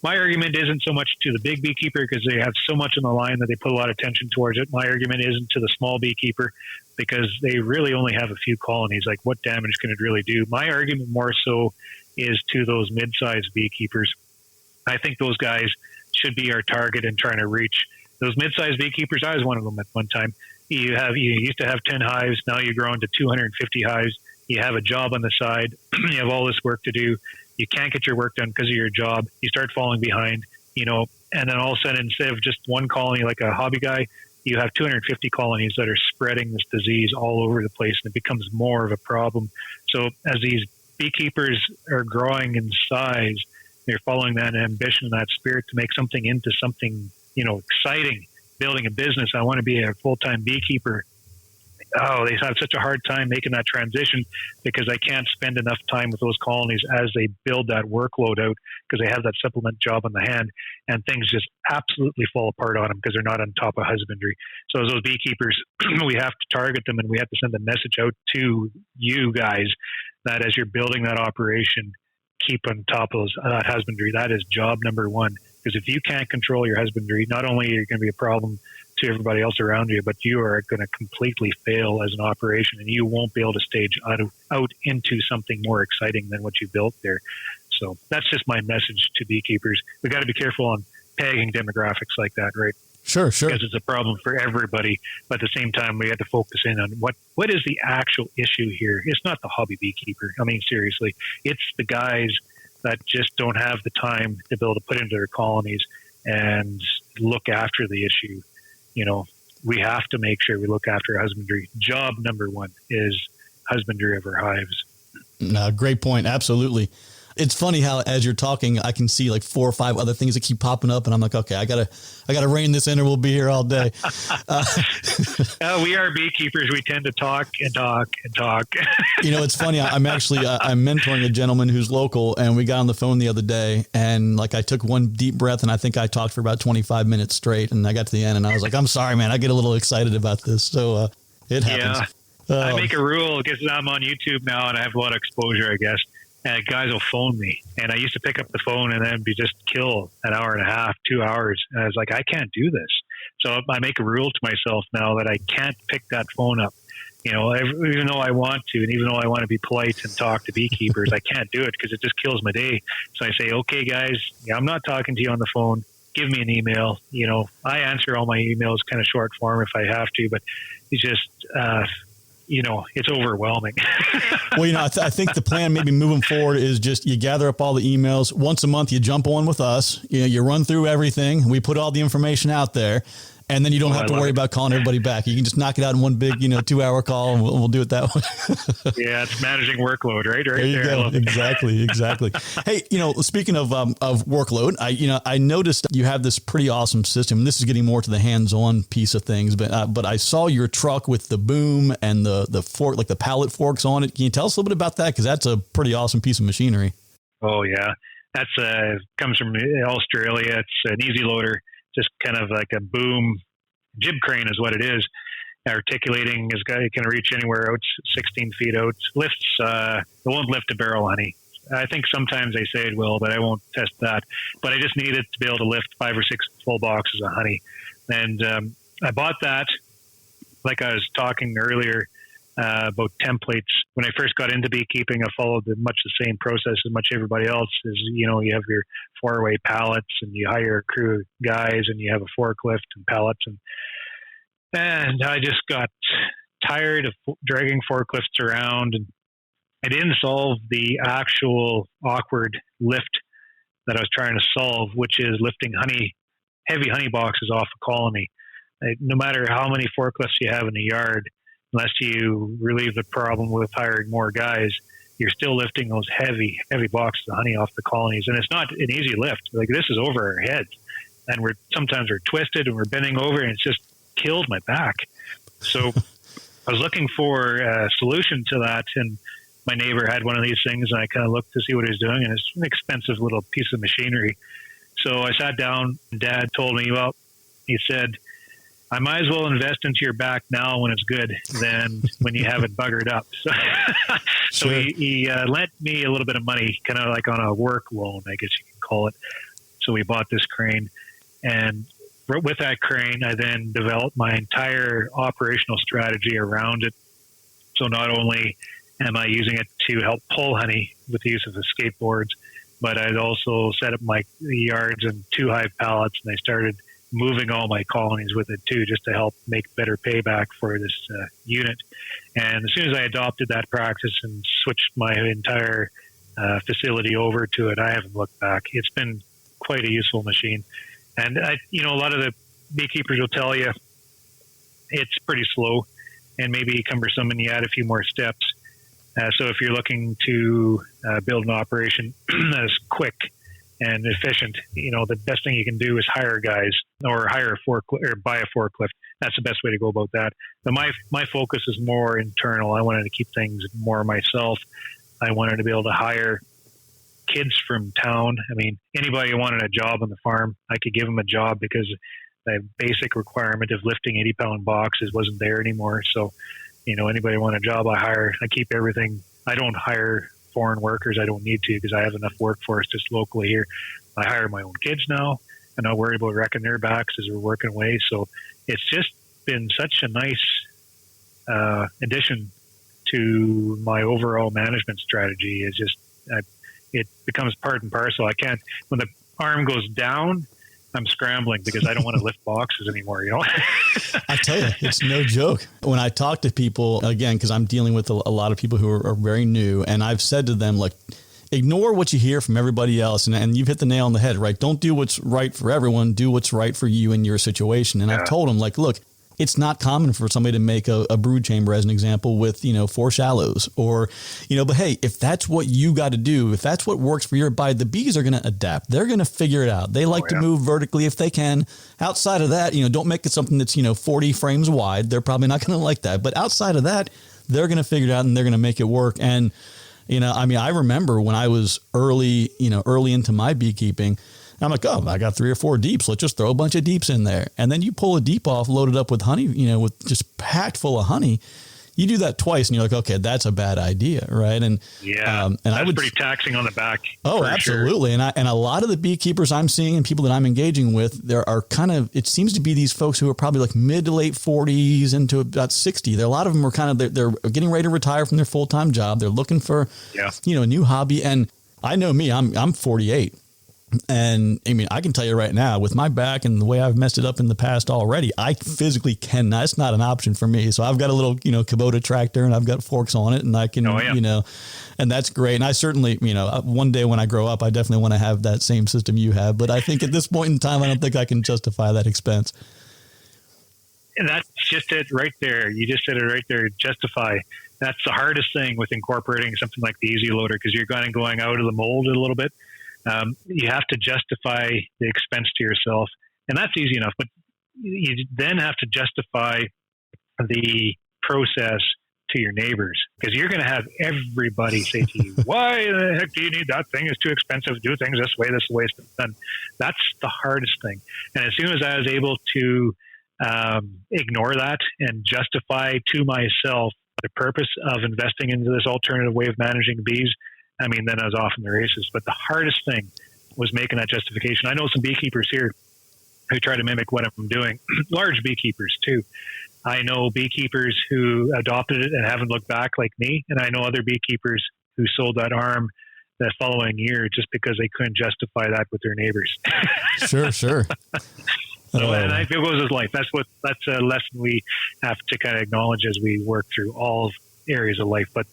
my argument isn't so much to the big beekeeper because they have so much on the line that they put a lot of attention towards it. My argument isn't to the small beekeeper because they really only have a few colonies. Like, what damage can it really do? My argument more so is to those mid-sized beekeepers. I think those guys should be our target in trying to reach those mid-sized beekeepers. I was one of them at one time. You used to have 10 hives. Now you're growing to 250 hives. You have a job on the side. You have all this work to do. You can't get your work done because of your job. You start falling behind, and then all of a sudden, instead of just one colony like a hobby guy, you have 250 colonies that are spreading this disease all over the place, and it becomes more of a problem. So as these beekeepers are growing in size, they're following that ambition, that spirit to make something into something, exciting, building a business. I want to be a full-time beekeeper. Oh, they have such a hard time making that transition because I can't spend enough time with those colonies as they build that workload out because they have that supplement job on the hand, and things just absolutely fall apart on them because they're not on top of husbandry. So as those beekeepers, we have to target them, and we have to send a message out to you guys that as you're building that operation, keep on top of that husbandry. That is job number one. Because if you can't control your husbandry, not only are you going to be a problem to everybody else around you, but you are going to completely fail as an operation, and you won't be able to stage out into something more exciting than what you built there. So that's just my message to beekeepers. We got to be careful on pegging demographics like that, right? Sure. Because it's a problem for everybody. But at the same time, we have to focus in on what is the actual issue here. It's not the hobby beekeeper. I mean, seriously, it's the guys that just don't have the time to be able to put into their colonies and look after the issue. We have to make sure we look after husbandry. Job number one is husbandry of our hives. No, great point. Absolutely. It's funny how, as you're talking, I can see like 4 or 5 other things that keep popping up, and I'm like, okay, I gotta rein this in, or we'll be here all day. We are beekeepers. We tend to talk and talk and talk. It's funny. I'm mentoring a gentleman who's local, and we got on the phone the other day, and I took one deep breath, and I think I talked for about 25 minutes straight, and I got to the end, and I was like, I'm sorry, man, I get a little excited about this. So it happens. Yeah. I make a rule because I'm on YouTube now, and I have a lot of exposure, I guess. And guys will phone me, and I used to pick up the phone and then just kill an hour and a half, 2 hours. And I was like, I can't do this. So I make a rule to myself now that I can't pick that phone up. Even though I want to, and even though I want to be polite and talk to beekeepers, I can't do it because it just kills my day. So I say, okay, guys, I'm not talking to you on the phone. Give me an email. I answer all my emails kind of short form if I have to, but it's just, it's overwhelming. Well, I think the plan maybe moving forward is just you gather up all the emails once a month. You jump on with us. You run through everything. We put all the information out there, and then you don't have to worry about calling everybody back. You can just knock it out in one big, 2-hour call, and we'll do it that way. Yeah, it's managing workload, right? There you go. Exactly. Hey, speaking of workload, I noticed you have this pretty awesome system. This is getting more to the hands-on piece of things, but I saw your truck with the boom and the fork, like the pallet forks on it. Can you tell us a little bit about that? Because that's a pretty awesome piece of machinery. Oh yeah, that's comes from Australia. It's an easy loader. Just kind of like a boom jib crane is what it is. Articulating is it can reach anywhere out 16 feet out. Lifts, it won't lift a barrel of honey. I think sometimes they say it will, but I won't test that. But I just need it to be able to lift 5 or 6 full boxes of honey. And I bought that, like I was talking earlier, about templates. When I first got into beekeeping, I followed much the same process as much everybody else. You have your 4-way pallets, and you hire a crew of guys, and you have a forklift and pallets, and I just got tired of dragging forklifts around, and I didn't solve the actual awkward lift that I was trying to solve, which is lifting heavy honey boxes off a colony. No matter how many forklifts you have in the yard, unless you relieve the problem with hiring more guys, you're still lifting those heavy boxes of honey off the colonies. And it's not an easy lift. Like, this is over our heads. And sometimes we're twisted and we're bending over, and it's just killed my back. So I was looking for a solution to that. And my neighbor had one of these things, and I kind of looked to see what he was doing. And it's an expensive little piece of machinery. So I sat down, and Dad told me, he said, I might as well invest into your back now when it's good than when you have it buggered up. So, so Sure. he lent me a little bit of money, kind of like on a work loan, I guess you can call it. So we bought this crane, and with that crane, I then developed my entire operational strategy around it. So not only am I using it to help pull honey with the use of the skateboards, but I'd also set up my yards and 2 hive pallets, and I started moving all my colonies with it too, just to help make better payback for this unit. And as soon as I adopted that practice and switched my entire facility over to it, I haven't looked back. It's been quite a useful machine. And a lot of the beekeepers will tell you it's pretty slow and maybe cumbersome, and you add a few more steps. So if you're looking to build an operation that is quick and efficient, the best thing you can do is hire guys or hire a forklift or buy a forklift. That's the best way to go about that. But my focus is more internal. I wanted to keep things more myself. I wanted to be able to hire kids from town. I mean, anybody who wanted a job on the farm, I could give them a job, because the basic requirement of lifting 80-pound boxes wasn't there anymore. So, anybody want a job, I hire. I keep everything. I don't hire foreign workers. I don't need to, because I have enough workforce just locally here. I hire my own kids now. I'm not worried about wrecking their backs as we're working away. So it's just been such a nice addition to my overall management strategy. It's just, it becomes part and parcel. I can't, when the arm goes down, I'm scrambling because I don't want to lift boxes anymore, I tell you, it's no joke. When I talk to people, again, because I'm dealing with a lot of people who are very new, and I've said to them, look, ignore what you hear from everybody else. And you've hit the nail on the head, right? Don't do what's right for everyone. Do what's right for you and your situation. And I've told them, like, look, it's not common for somebody to make a brood chamber, as an example, with, 4 shallows or, but hey, if that's what you got to do, if that's what works for your bite, the bees are going to adapt. They're going to figure it out. They like to move vertically if they can. Outside of that, don't make it something that's, 40 frames wide. They're probably not going to like that. But outside of that, they're going to figure it out and they're going to make it work. And, I remember when I was early into my beekeeping, I'm like, oh, I got 3 or 4 deeps. Let's just throw a bunch of deeps in there. And then you pull a deep off, loaded up with honey, with just packed full of honey. You do that twice and you're like, okay, that's a bad idea. Right. And and that's pretty taxing on the back. Oh, absolutely. Sure. And a lot of the beekeepers I'm seeing and people that I'm engaging with, there are it seems to be these folks who are probably like mid to late 40s into about 60. A lot of them are they're getting ready to retire from their full-time job. They're looking for, a new hobby. And I know me, I'm 48. And I mean, I can tell you right now, with my back and the way I've messed it up in the past already, I physically cannot. It's not an option for me. So I've got a little, Kubota tractor, and I've got forks on it, and I can, and that's great. And I certainly, one day when I grow up, I definitely want to have that same system you have. But I think at this point in time, I don't think I can justify that expense. And that's just it right there. You just said it right there. Justify. That's the hardest thing with incorporating something like the Easy Loader, because you're going out of the mold a little bit. You have to justify the expense to yourself, and that's easy enough. But you then have to justify the process to your neighbors, because you're going to have everybody say to you, why the heck do you need that thing? It's too expensive. Do things this way, this way it's done. That's the hardest thing. And as soon as I was able to ignore that and justify to myself the purpose of investing into this alternative way of managing bees, then I was off in the races. But the hardest thing was making that justification. I know some beekeepers here who try to mimic what I'm doing, large beekeepers too. I know beekeepers who adopted it and haven't looked back like me. And I know other beekeepers who sold that arm the following year just because they couldn't justify that with their neighbors. Sure. So, and it goes as life. That's a lesson we have to kind of acknowledge as we work through all areas of life. But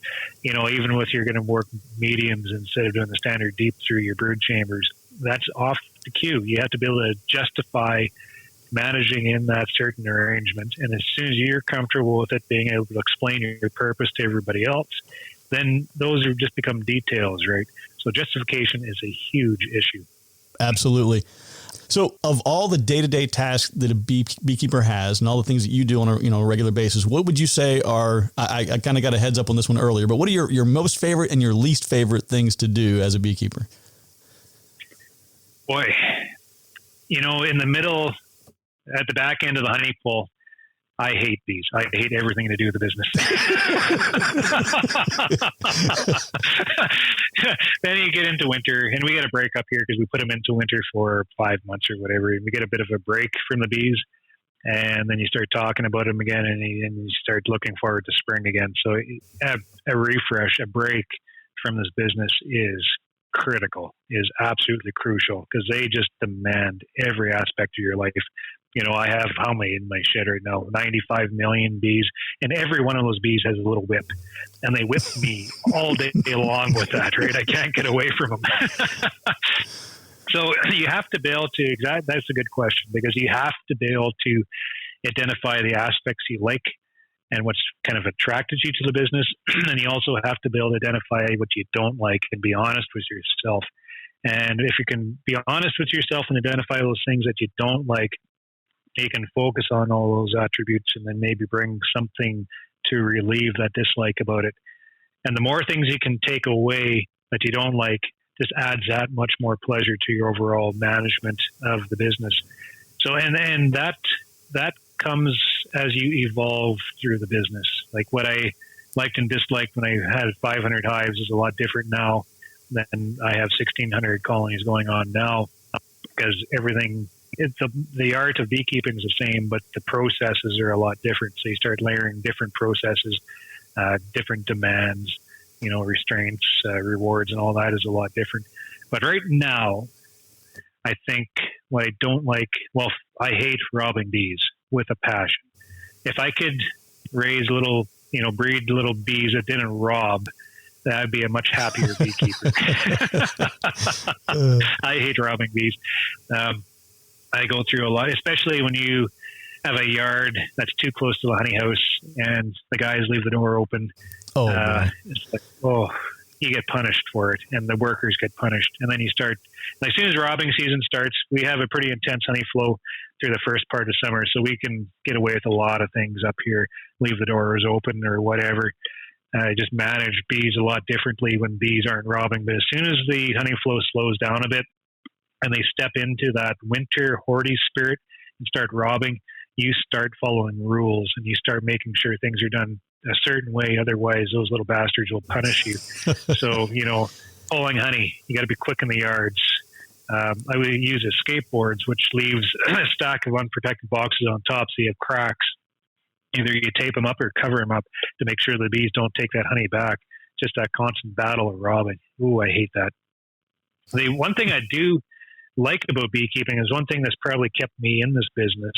even with you're going to work mediums instead of doing the standard deep through your brood chambers, that's off the cue. You have to be able to justify managing in that certain arrangement, and as soon as you're comfortable with it, being able to explain your purpose to everybody else, then those are just become details, right? So justification is a huge issue. Absolutely. So of all the day-to-day tasks that a beekeeper has and all the things that you do on a regular basis, what would you say are, I kind of got a heads up on this one earlier, but what are your most favorite and your least favorite things to do as a beekeeper? Boy, in the middle at the back end of the honey pool, I hate bees. I hate everything to do with the business. Then you get into winter, and we get a break up here because we put them into winter for 5 months or whatever. And we get a bit of a break from the bees, and then you start talking about them again, and you start looking forward to spring again. So a refresh, a break from this business is critical, is absolutely crucial, because they just demand every aspect of your life. You know, I have how many in my shed right now? 95 million bees, and every one of those bees has a little whip, and they whip me all day long with that, right? I can't get away from them. So you have to be able to, that's a good question, because you have to be able to identify the aspects you like and what's kind of attracted you to the business. And you also have to be able to identify what you don't like and be honest with yourself. And if you can be honest with yourself and identify those things that you don't like, you can focus on all those attributes and then maybe bring something to relieve that dislike about it. And the more things you can take away that you don't like, just adds that much more pleasure to your overall management of the business. So, and that comes as you evolve through the business. Like what I liked and disliked when I had 500 hives is a lot different now than I have 1,600 colonies going on now, because everything, the art of beekeeping is the same, but the processes are a lot different. So you start layering different processes, different demands, restraints, rewards, and all that is a lot different. But right now, I think what I don't like, I hate robbing bees with a passion. If I could raise breed little bees that didn't rob, that'd be a much happier beekeeper. I hate robbing bees. I go through a lot, especially when you have a yard that's too close to the honey house and the guys leave the door open. It's like, you get punished for it, and the workers get punished. And then you start, as soon as robbing season starts, we have a pretty intense honey flow through the first part of summer, so we can get away with a lot of things up here, leave the doors open or whatever. Just manage bees a lot differently when bees aren't robbing. But as soon as the honey flow slows down a bit and they step into that winter hoardy spirit and start robbing, you start following rules and you start making sure things are done a certain way. Otherwise, those little bastards will punish you. So, pulling honey, you got to be quick in the yards. I would use skateboards, which leaves a stack of unprotected boxes on top, so you have cracks. Either you tape them up or cover them up to make sure the bees don't take that honey back. Just that constant battle of robbing. Ooh, I hate that. The one thing I do like about beekeeping is one thing that's probably kept me in this business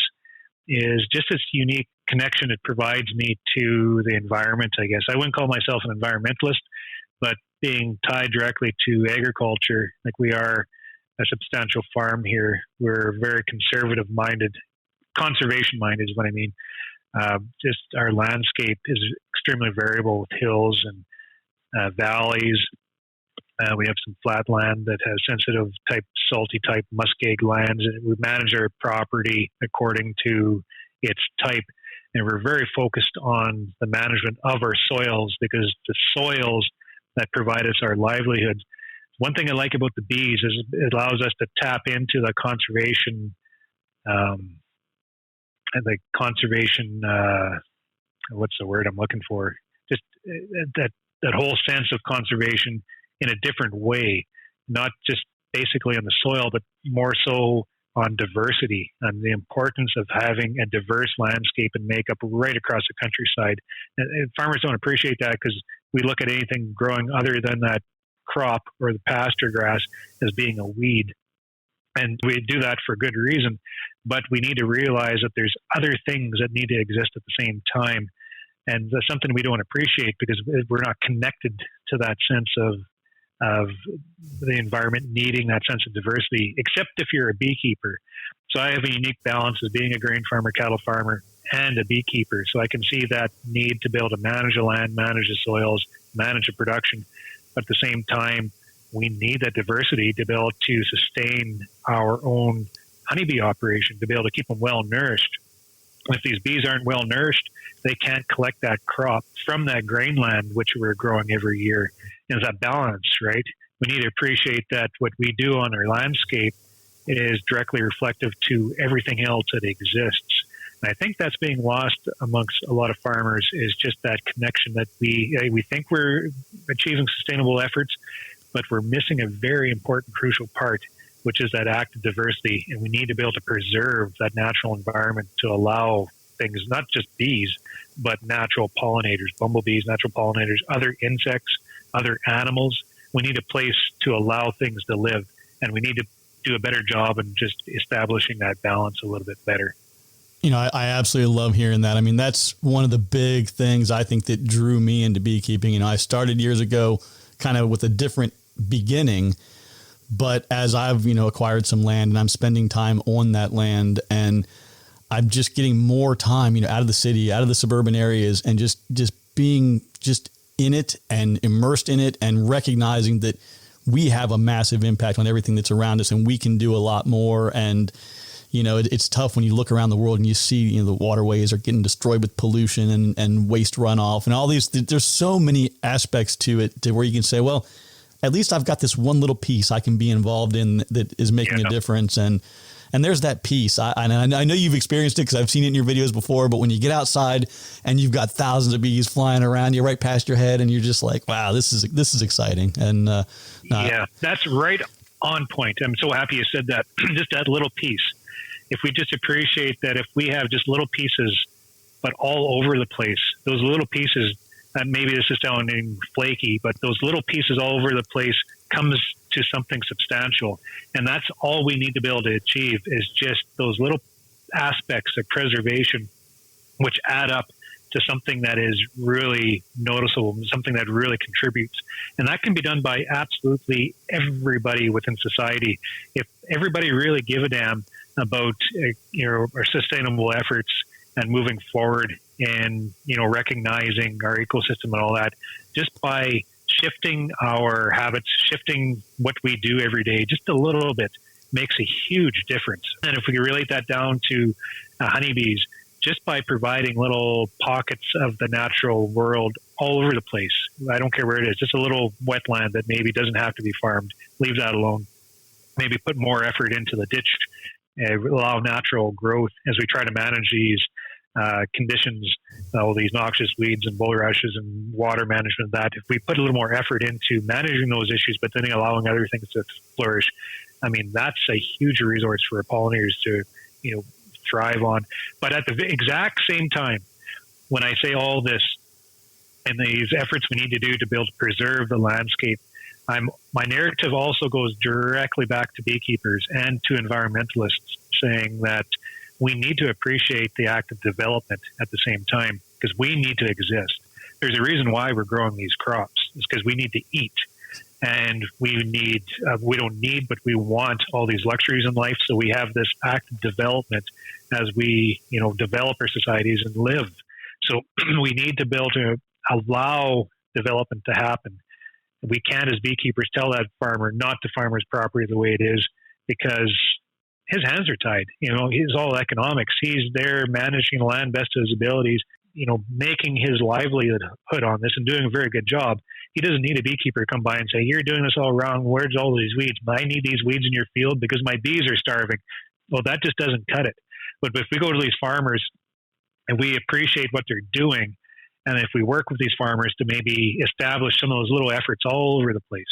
is just this unique connection it provides me to the environment, I guess. I wouldn't call myself an environmentalist, but being tied directly to agriculture, like we are a substantial farm here, we're very conservative-minded, conservation-minded is what I mean. Just our landscape is extremely variable with hills and valleys. We have some flat land that has sensitive type, salty type muskeg lands, and we manage our property according to its type. And we're very focused on the management of our soils, because the soils that provide us our livelihood. One thing I like about the bees is it allows us to tap into the conservation, what's the word I'm looking for? Just that whole sense of conservation in a different way, not just basically on the soil, but more so on diversity and the importance of having a diverse landscape and makeup right across the countryside. And farmers don't appreciate that, because we look at anything growing other than that crop or the pasture grass as being a weed. And we do that for good reason, but we need to realize that there's other things that need to exist at the same time. And that's something we don't appreciate because we're not connected to that sense of the environment needing that sense of diversity, except if you're a beekeeper. So I have a unique balance as being a grain farmer, cattle farmer, and a beekeeper. So I can see that need to be able to manage the land, manage the soils, manage the production. But at the same time, we need that diversity to be able to sustain our own honeybee operation, to be able to keep them well nourished. If these bees aren't well nourished, they can't collect that crop from that grain land, which we're growing every year. And it's that balance, right? We need to appreciate that what we do on our landscape is directly reflective to everything else that exists. And I think that's being lost amongst a lot of farmers, is just that connection that we think we're achieving sustainable efforts, but we're missing a very important, crucial part, which is that active diversity. And we need to be able to preserve that natural environment to allow things, not just bees, but natural pollinators, bumblebees, natural pollinators, other insects, other animals. We need a place to allow things to live, and we need to do a better job in just establishing that balance a little bit better. You know, I absolutely love hearing that. I mean, that's one of the big things I think that drew me into beekeeping. You know, I started years ago kind of with a different beginning, but as I've, acquired some land and I'm spending time on that land, and I'm just getting more time, out of the city, out of the suburban areas, and just being just in it and immersed in it, and recognizing that we have a massive impact on everything that's around us, and we can do a lot more. And, it's tough when you look around the world and you see, the waterways are getting destroyed with pollution and waste runoff and all these. There's so many aspects to it to where you can say, well, at least I've got this one little piece I can be involved in that is making a difference. And there's that piece. I know you've experienced it because I've seen it in your videos before, but when you get outside and you've got thousands of bees flying around you right past your head, and you're just like, wow, this is exciting. And that's right on point. I'm so happy you said that. Just that little piece. If we just appreciate that, if we have just little pieces, but all over the place, those little pieces, maybe this is sounding flaky, but those little pieces all over the place comes to something substantial. And that's all we need to be able to achieve, is just those little aspects of preservation, which add up to something that is really noticeable, something that really contributes. And that can be done by absolutely everybody within society. If everybody really give a damn about our sustainable efforts and moving forward, and recognizing our ecosystem and all that, just by shifting our habits, shifting what we do every day just a little bit, makes a huge difference. And if we can relate that down to honeybees, just by providing little pockets of the natural world all over the place, I don't care where it is, just a little wetland that maybe doesn't have to be farmed, leave that alone. Maybe put more effort into the ditch, allow natural growth as we try to manage these conditions, all these noxious weeds and bulrushes and water management. That if we put a little more effort into managing those issues, but then allowing other things to flourish, I mean, that's a huge resource for pollinators to, thrive on. But at the exact same time, when I say all this and these efforts we need to do to be able to preserve the landscape, my narrative also goes directly back to beekeepers and to environmentalists, saying that we need to appreciate the act of development at the same time, because we need to exist. There's a reason why we're growing these crops. It's because we need to eat, and we don't need, but we want all these luxuries in life. So we have this act of development as we, develop our societies and live. So we need to be able to allow development to happen. We can't, as beekeepers, tell that farmer not to farm his property the way it is, because his hands are tied. He's all economics. He's there managing the land best to his abilities, making his livelihood on this and doing a very good job. He doesn't need a beekeeper to come by and say, you're doing this all wrong. Where's all these weeds? I need these weeds in your field because my bees are starving. Well, that just doesn't cut it. But if we go to these farmers and we appreciate what they're doing, and if we work with these farmers to maybe establish some of those little efforts all over the place,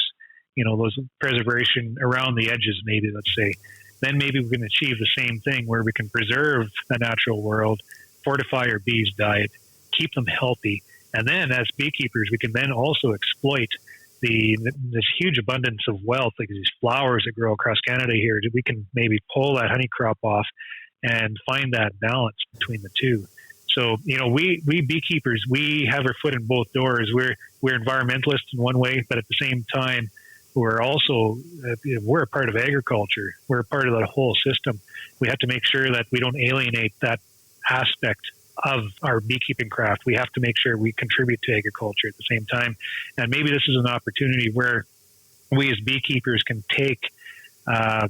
those preservation around the edges, maybe, let's say, then maybe we can achieve the same thing where we can preserve the natural world, fortify our bees' diet, keep them healthy. And then as beekeepers, we can then also exploit this huge abundance of wealth, like these flowers that grow across Canada here. We can maybe pull that honey crop off and find that balance between the two. So, we beekeepers, we have our foot in both doors. We're environmentalists in one way, but at the same time, we're also, we're a part of agriculture. We're a part of that whole system. We have to make sure that we don't alienate that aspect of our beekeeping craft. We have to make sure we contribute to agriculture at the same time. And maybe this is an opportunity where we as beekeepers can take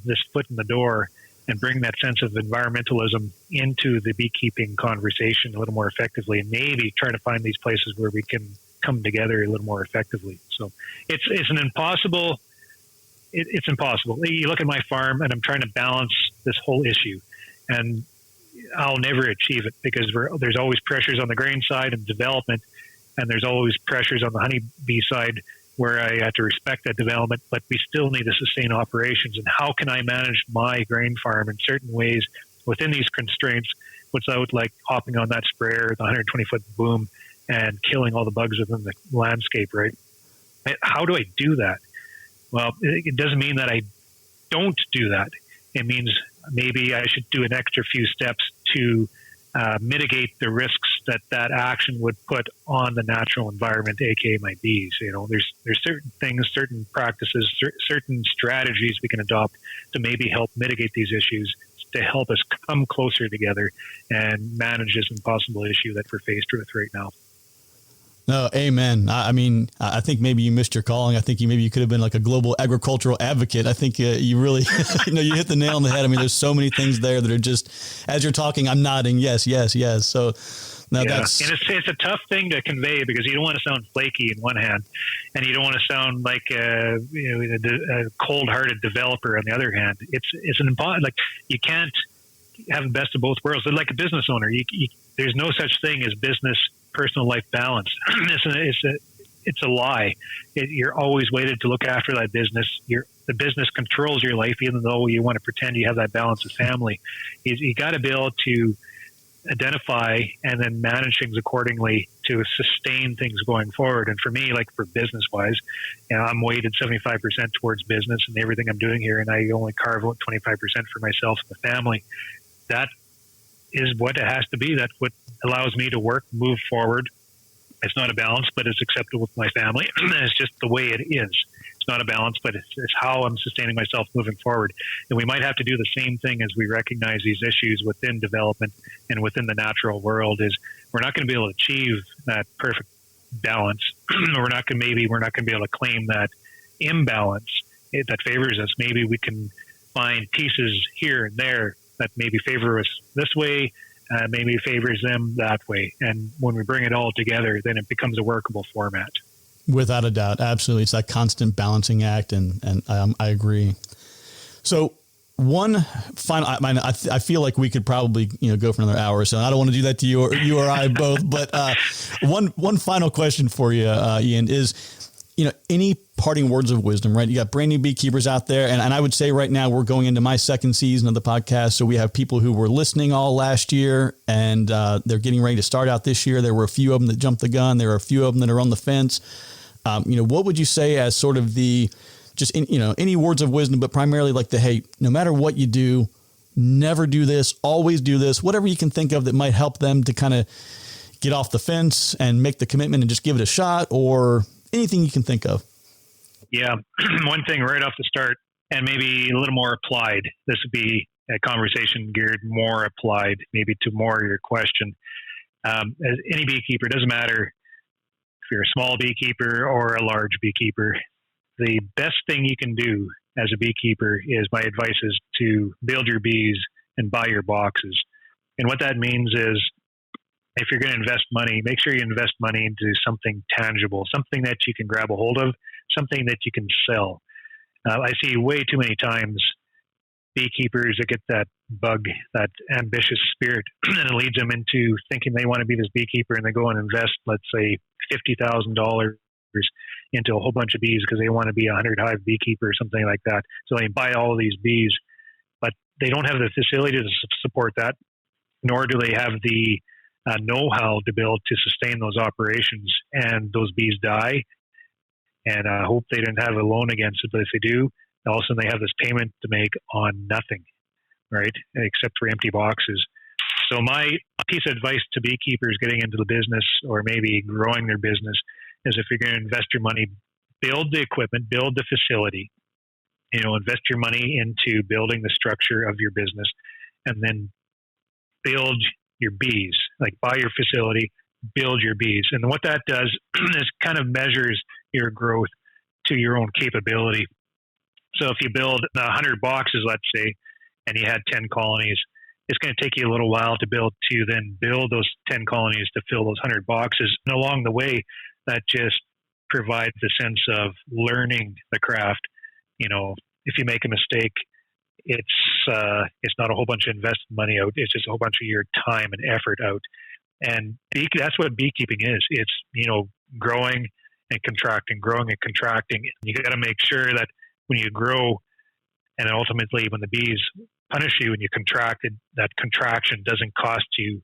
this foot in the door and bring that sense of environmentalism into the beekeeping conversation a little more effectively, and maybe try to find these places where we can come together a little more effectively. So it's an impossible it's impossible. You look at my farm, and I'm trying to balance this whole issue, and I'll never achieve it because there's always pressures on the grain side and development, and there's always pressures on the honeybee side where I have to respect that development, but we still need to sustain operations. And how can I manage my grain farm in certain ways within these constraints without like hopping on that sprayer, the 120-foot boom, and killing all the bugs within the landscape, right? How do I do that? Well, it doesn't mean that I don't do that. It means maybe I should do an extra few steps to mitigate the risks that action would put on the natural environment, aka my bees. There's certain things, certain practices, certain strategies we can adopt to maybe help mitigate these issues, to help us come closer together and manage this impossible issue that we're faced with right now. No, amen. I mean, I think maybe you missed your calling. I think you could have been like a global agricultural advocate. I think you really, you hit the nail on the head. I mean, there's so many things there that are just, as you're talking, I'm nodding. Yes, yes, yes. So now that's, and it's a tough thing to convey because you don't want to sound flaky in one hand, and you don't want to sound like a cold-hearted developer on the other hand. It's an important, like, you can't have the best of both worlds. They're like a business owner. There's no such thing as business personal life balance. It's a lie. You're always weighted to look after that business. The business controls your life, even though you want to pretend you have that balance of family. You got to be able to identify and then manage things accordingly to sustain things going forward. And for me, like for business wise, I'm weighted 75% towards business and everything I'm doing here, and I only carve out 25% for myself and the family. That is what it has to be. That's what allows me to work, move forward. It's not a balance, but it's acceptable with my family. It's just the way it is. It's not a balance, but it's how I'm sustaining myself moving forward. And we might have to do the same thing as we recognize these issues within development and within the natural world. Is we're not going to be able to achieve that perfect balance. we're not going to be able to claim that imbalance that favors us. Maybe we can find pieces here and there that maybe favor us this way, maybe favors them that way. And when we bring it all together, then it becomes a workable format. Without a doubt. Absolutely. It's that constant balancing act. And I agree. So one final, I feel like we could probably, go for another hour or so. I don't want to do that to you or I both, but one final question for you, Ian, is, any parting words of wisdom, right? You got brand new beekeepers out there. And I would say right now we're going into my second season of the podcast. So we have people who were listening all last year and they're getting ready to start out this year. There were a few of them that jumped the gun. There are a few of them that are on the fence. What would you say as sort of any words of wisdom, but primarily like hey, no matter what you do, never do this, always do this, whatever you can think of that might help them to kind of get off the fence and make the commitment and just give it a shot, or anything you can think of? Yeah. One thing right off the start, and maybe a little more applied. This would be a conversation geared more applied, maybe to more of your question. As any beekeeper, it doesn't matter if you're a small beekeeper or a large beekeeper. The best thing you can do as a beekeeper is, my advice is to build your bees and buy your boxes. And what that means is, if you're going to invest money, make sure you invest money into something tangible, something that you can grab a hold of, something that you can sell. I see way too many times beekeepers that get that bug, that ambitious spirit, and it leads them into thinking they want to be this beekeeper, and they go and invest, let's say, $50,000 into a whole bunch of bees because they want to be a 100-hive beekeeper or something like that. So they buy all of these bees, but they don't have the facility to support that, nor do they have the know-how to build to sustain those operations, and those bees die. And I hope they didn't have a loan against it, but if they do, all of a sudden they have this payment to make on nothing, right? Except for empty boxes. So my piece of advice to beekeepers getting into the business or maybe growing their business is, if you're going to invest your money, build the equipment, build the facility, invest your money into building the structure of your business, and then build your bees, like buy your facility, build your bees. And what that does is kind of measures your growth to your own capability. So if you build 100 boxes, let's say, and you had 10 colonies, it's going to take you a little while to build those 10 colonies to fill those 100 boxes. And along the way, that just provides a sense of learning the craft, if you make a mistake, it's not a whole bunch of invested money out. It's just a whole bunch of your time and effort out. And that's what beekeeping is. It's, growing and contracting, growing and contracting. You got to make sure that when you grow and ultimately when the bees punish you and you contracted, that contraction doesn't cost you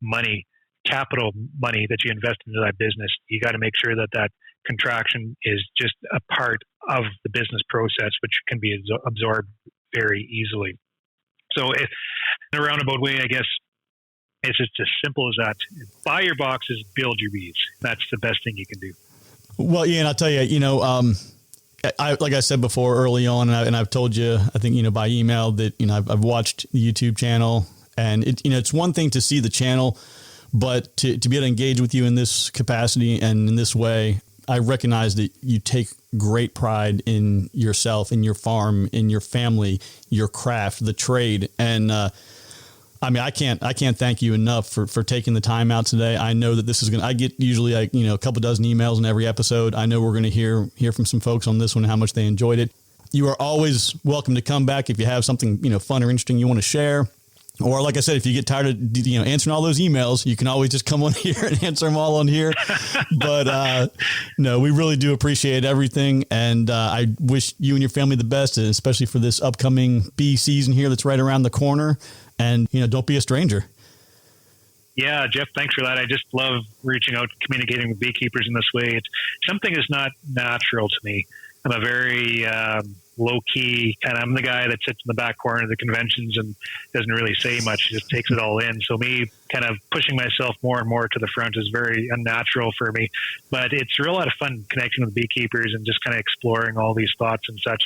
money, capital money that you invest into that business. You got to make sure that that contraction is just a part of the business process, which can be absorbed very easily. So in a roundabout way, I guess it's just as simple as that. Buy your boxes, build your bees. That's the best thing you can do. Well, Ian, I'll tell you, like I said before early on, and I've told you, I think, by email that, I've watched the YouTube channel, and it's one thing to see the channel, but to be able to engage with you in this capacity and in this way, I recognize that you take great pride in yourself, in your farm, in your family, your craft, the trade. And, I can't thank you enough for taking the time out today. I know that this is I get usually a couple dozen emails in every episode. I know we're going to hear from some folks on this one, how much they enjoyed it. You are always welcome to come back if you have something, fun or interesting you want to share. Or like I said, if you get tired of answering all those emails, you can always just come on here and answer them all on here. But no, we really do appreciate everything. And I wish you and your family the best, especially for this upcoming bee season here that's right around the corner. And, don't be a stranger. Yeah, Jeff, thanks for that. I just love reaching out, communicating with beekeepers in this way. It's something that's not natural to me. I'm a very low-key I'm the guy that sits in the back corner of the conventions and doesn't really say much, just takes it all in. So me kind of pushing myself more and more to the front is very unnatural for me. But it's a real lot of fun connecting with beekeepers and just kind of exploring all these thoughts and such.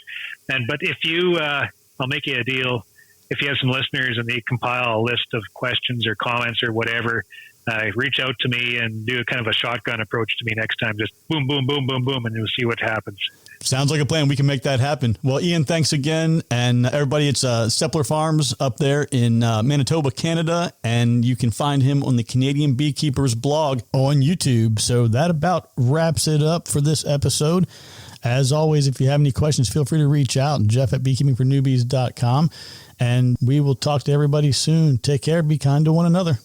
But if you, I'll make you a deal. If you have some listeners and they compile a list of questions or comments or whatever, reach out to me and do a kind of a shotgun approach to me next time. Just boom, boom, boom, boom, boom, and you'll see what happens. Sounds like a plan. We can make that happen. Well, Ian, thanks again. And everybody, it's Steppler Farms up there in Manitoba, Canada. And you can find him on the Canadian Beekeeper's blog on YouTube. So that about wraps it up for this episode. As always, if you have any questions, feel free to reach out. Jeff at beekeepingfornewbies.com. And we will talk to everybody soon. Take care. Be kind to one another.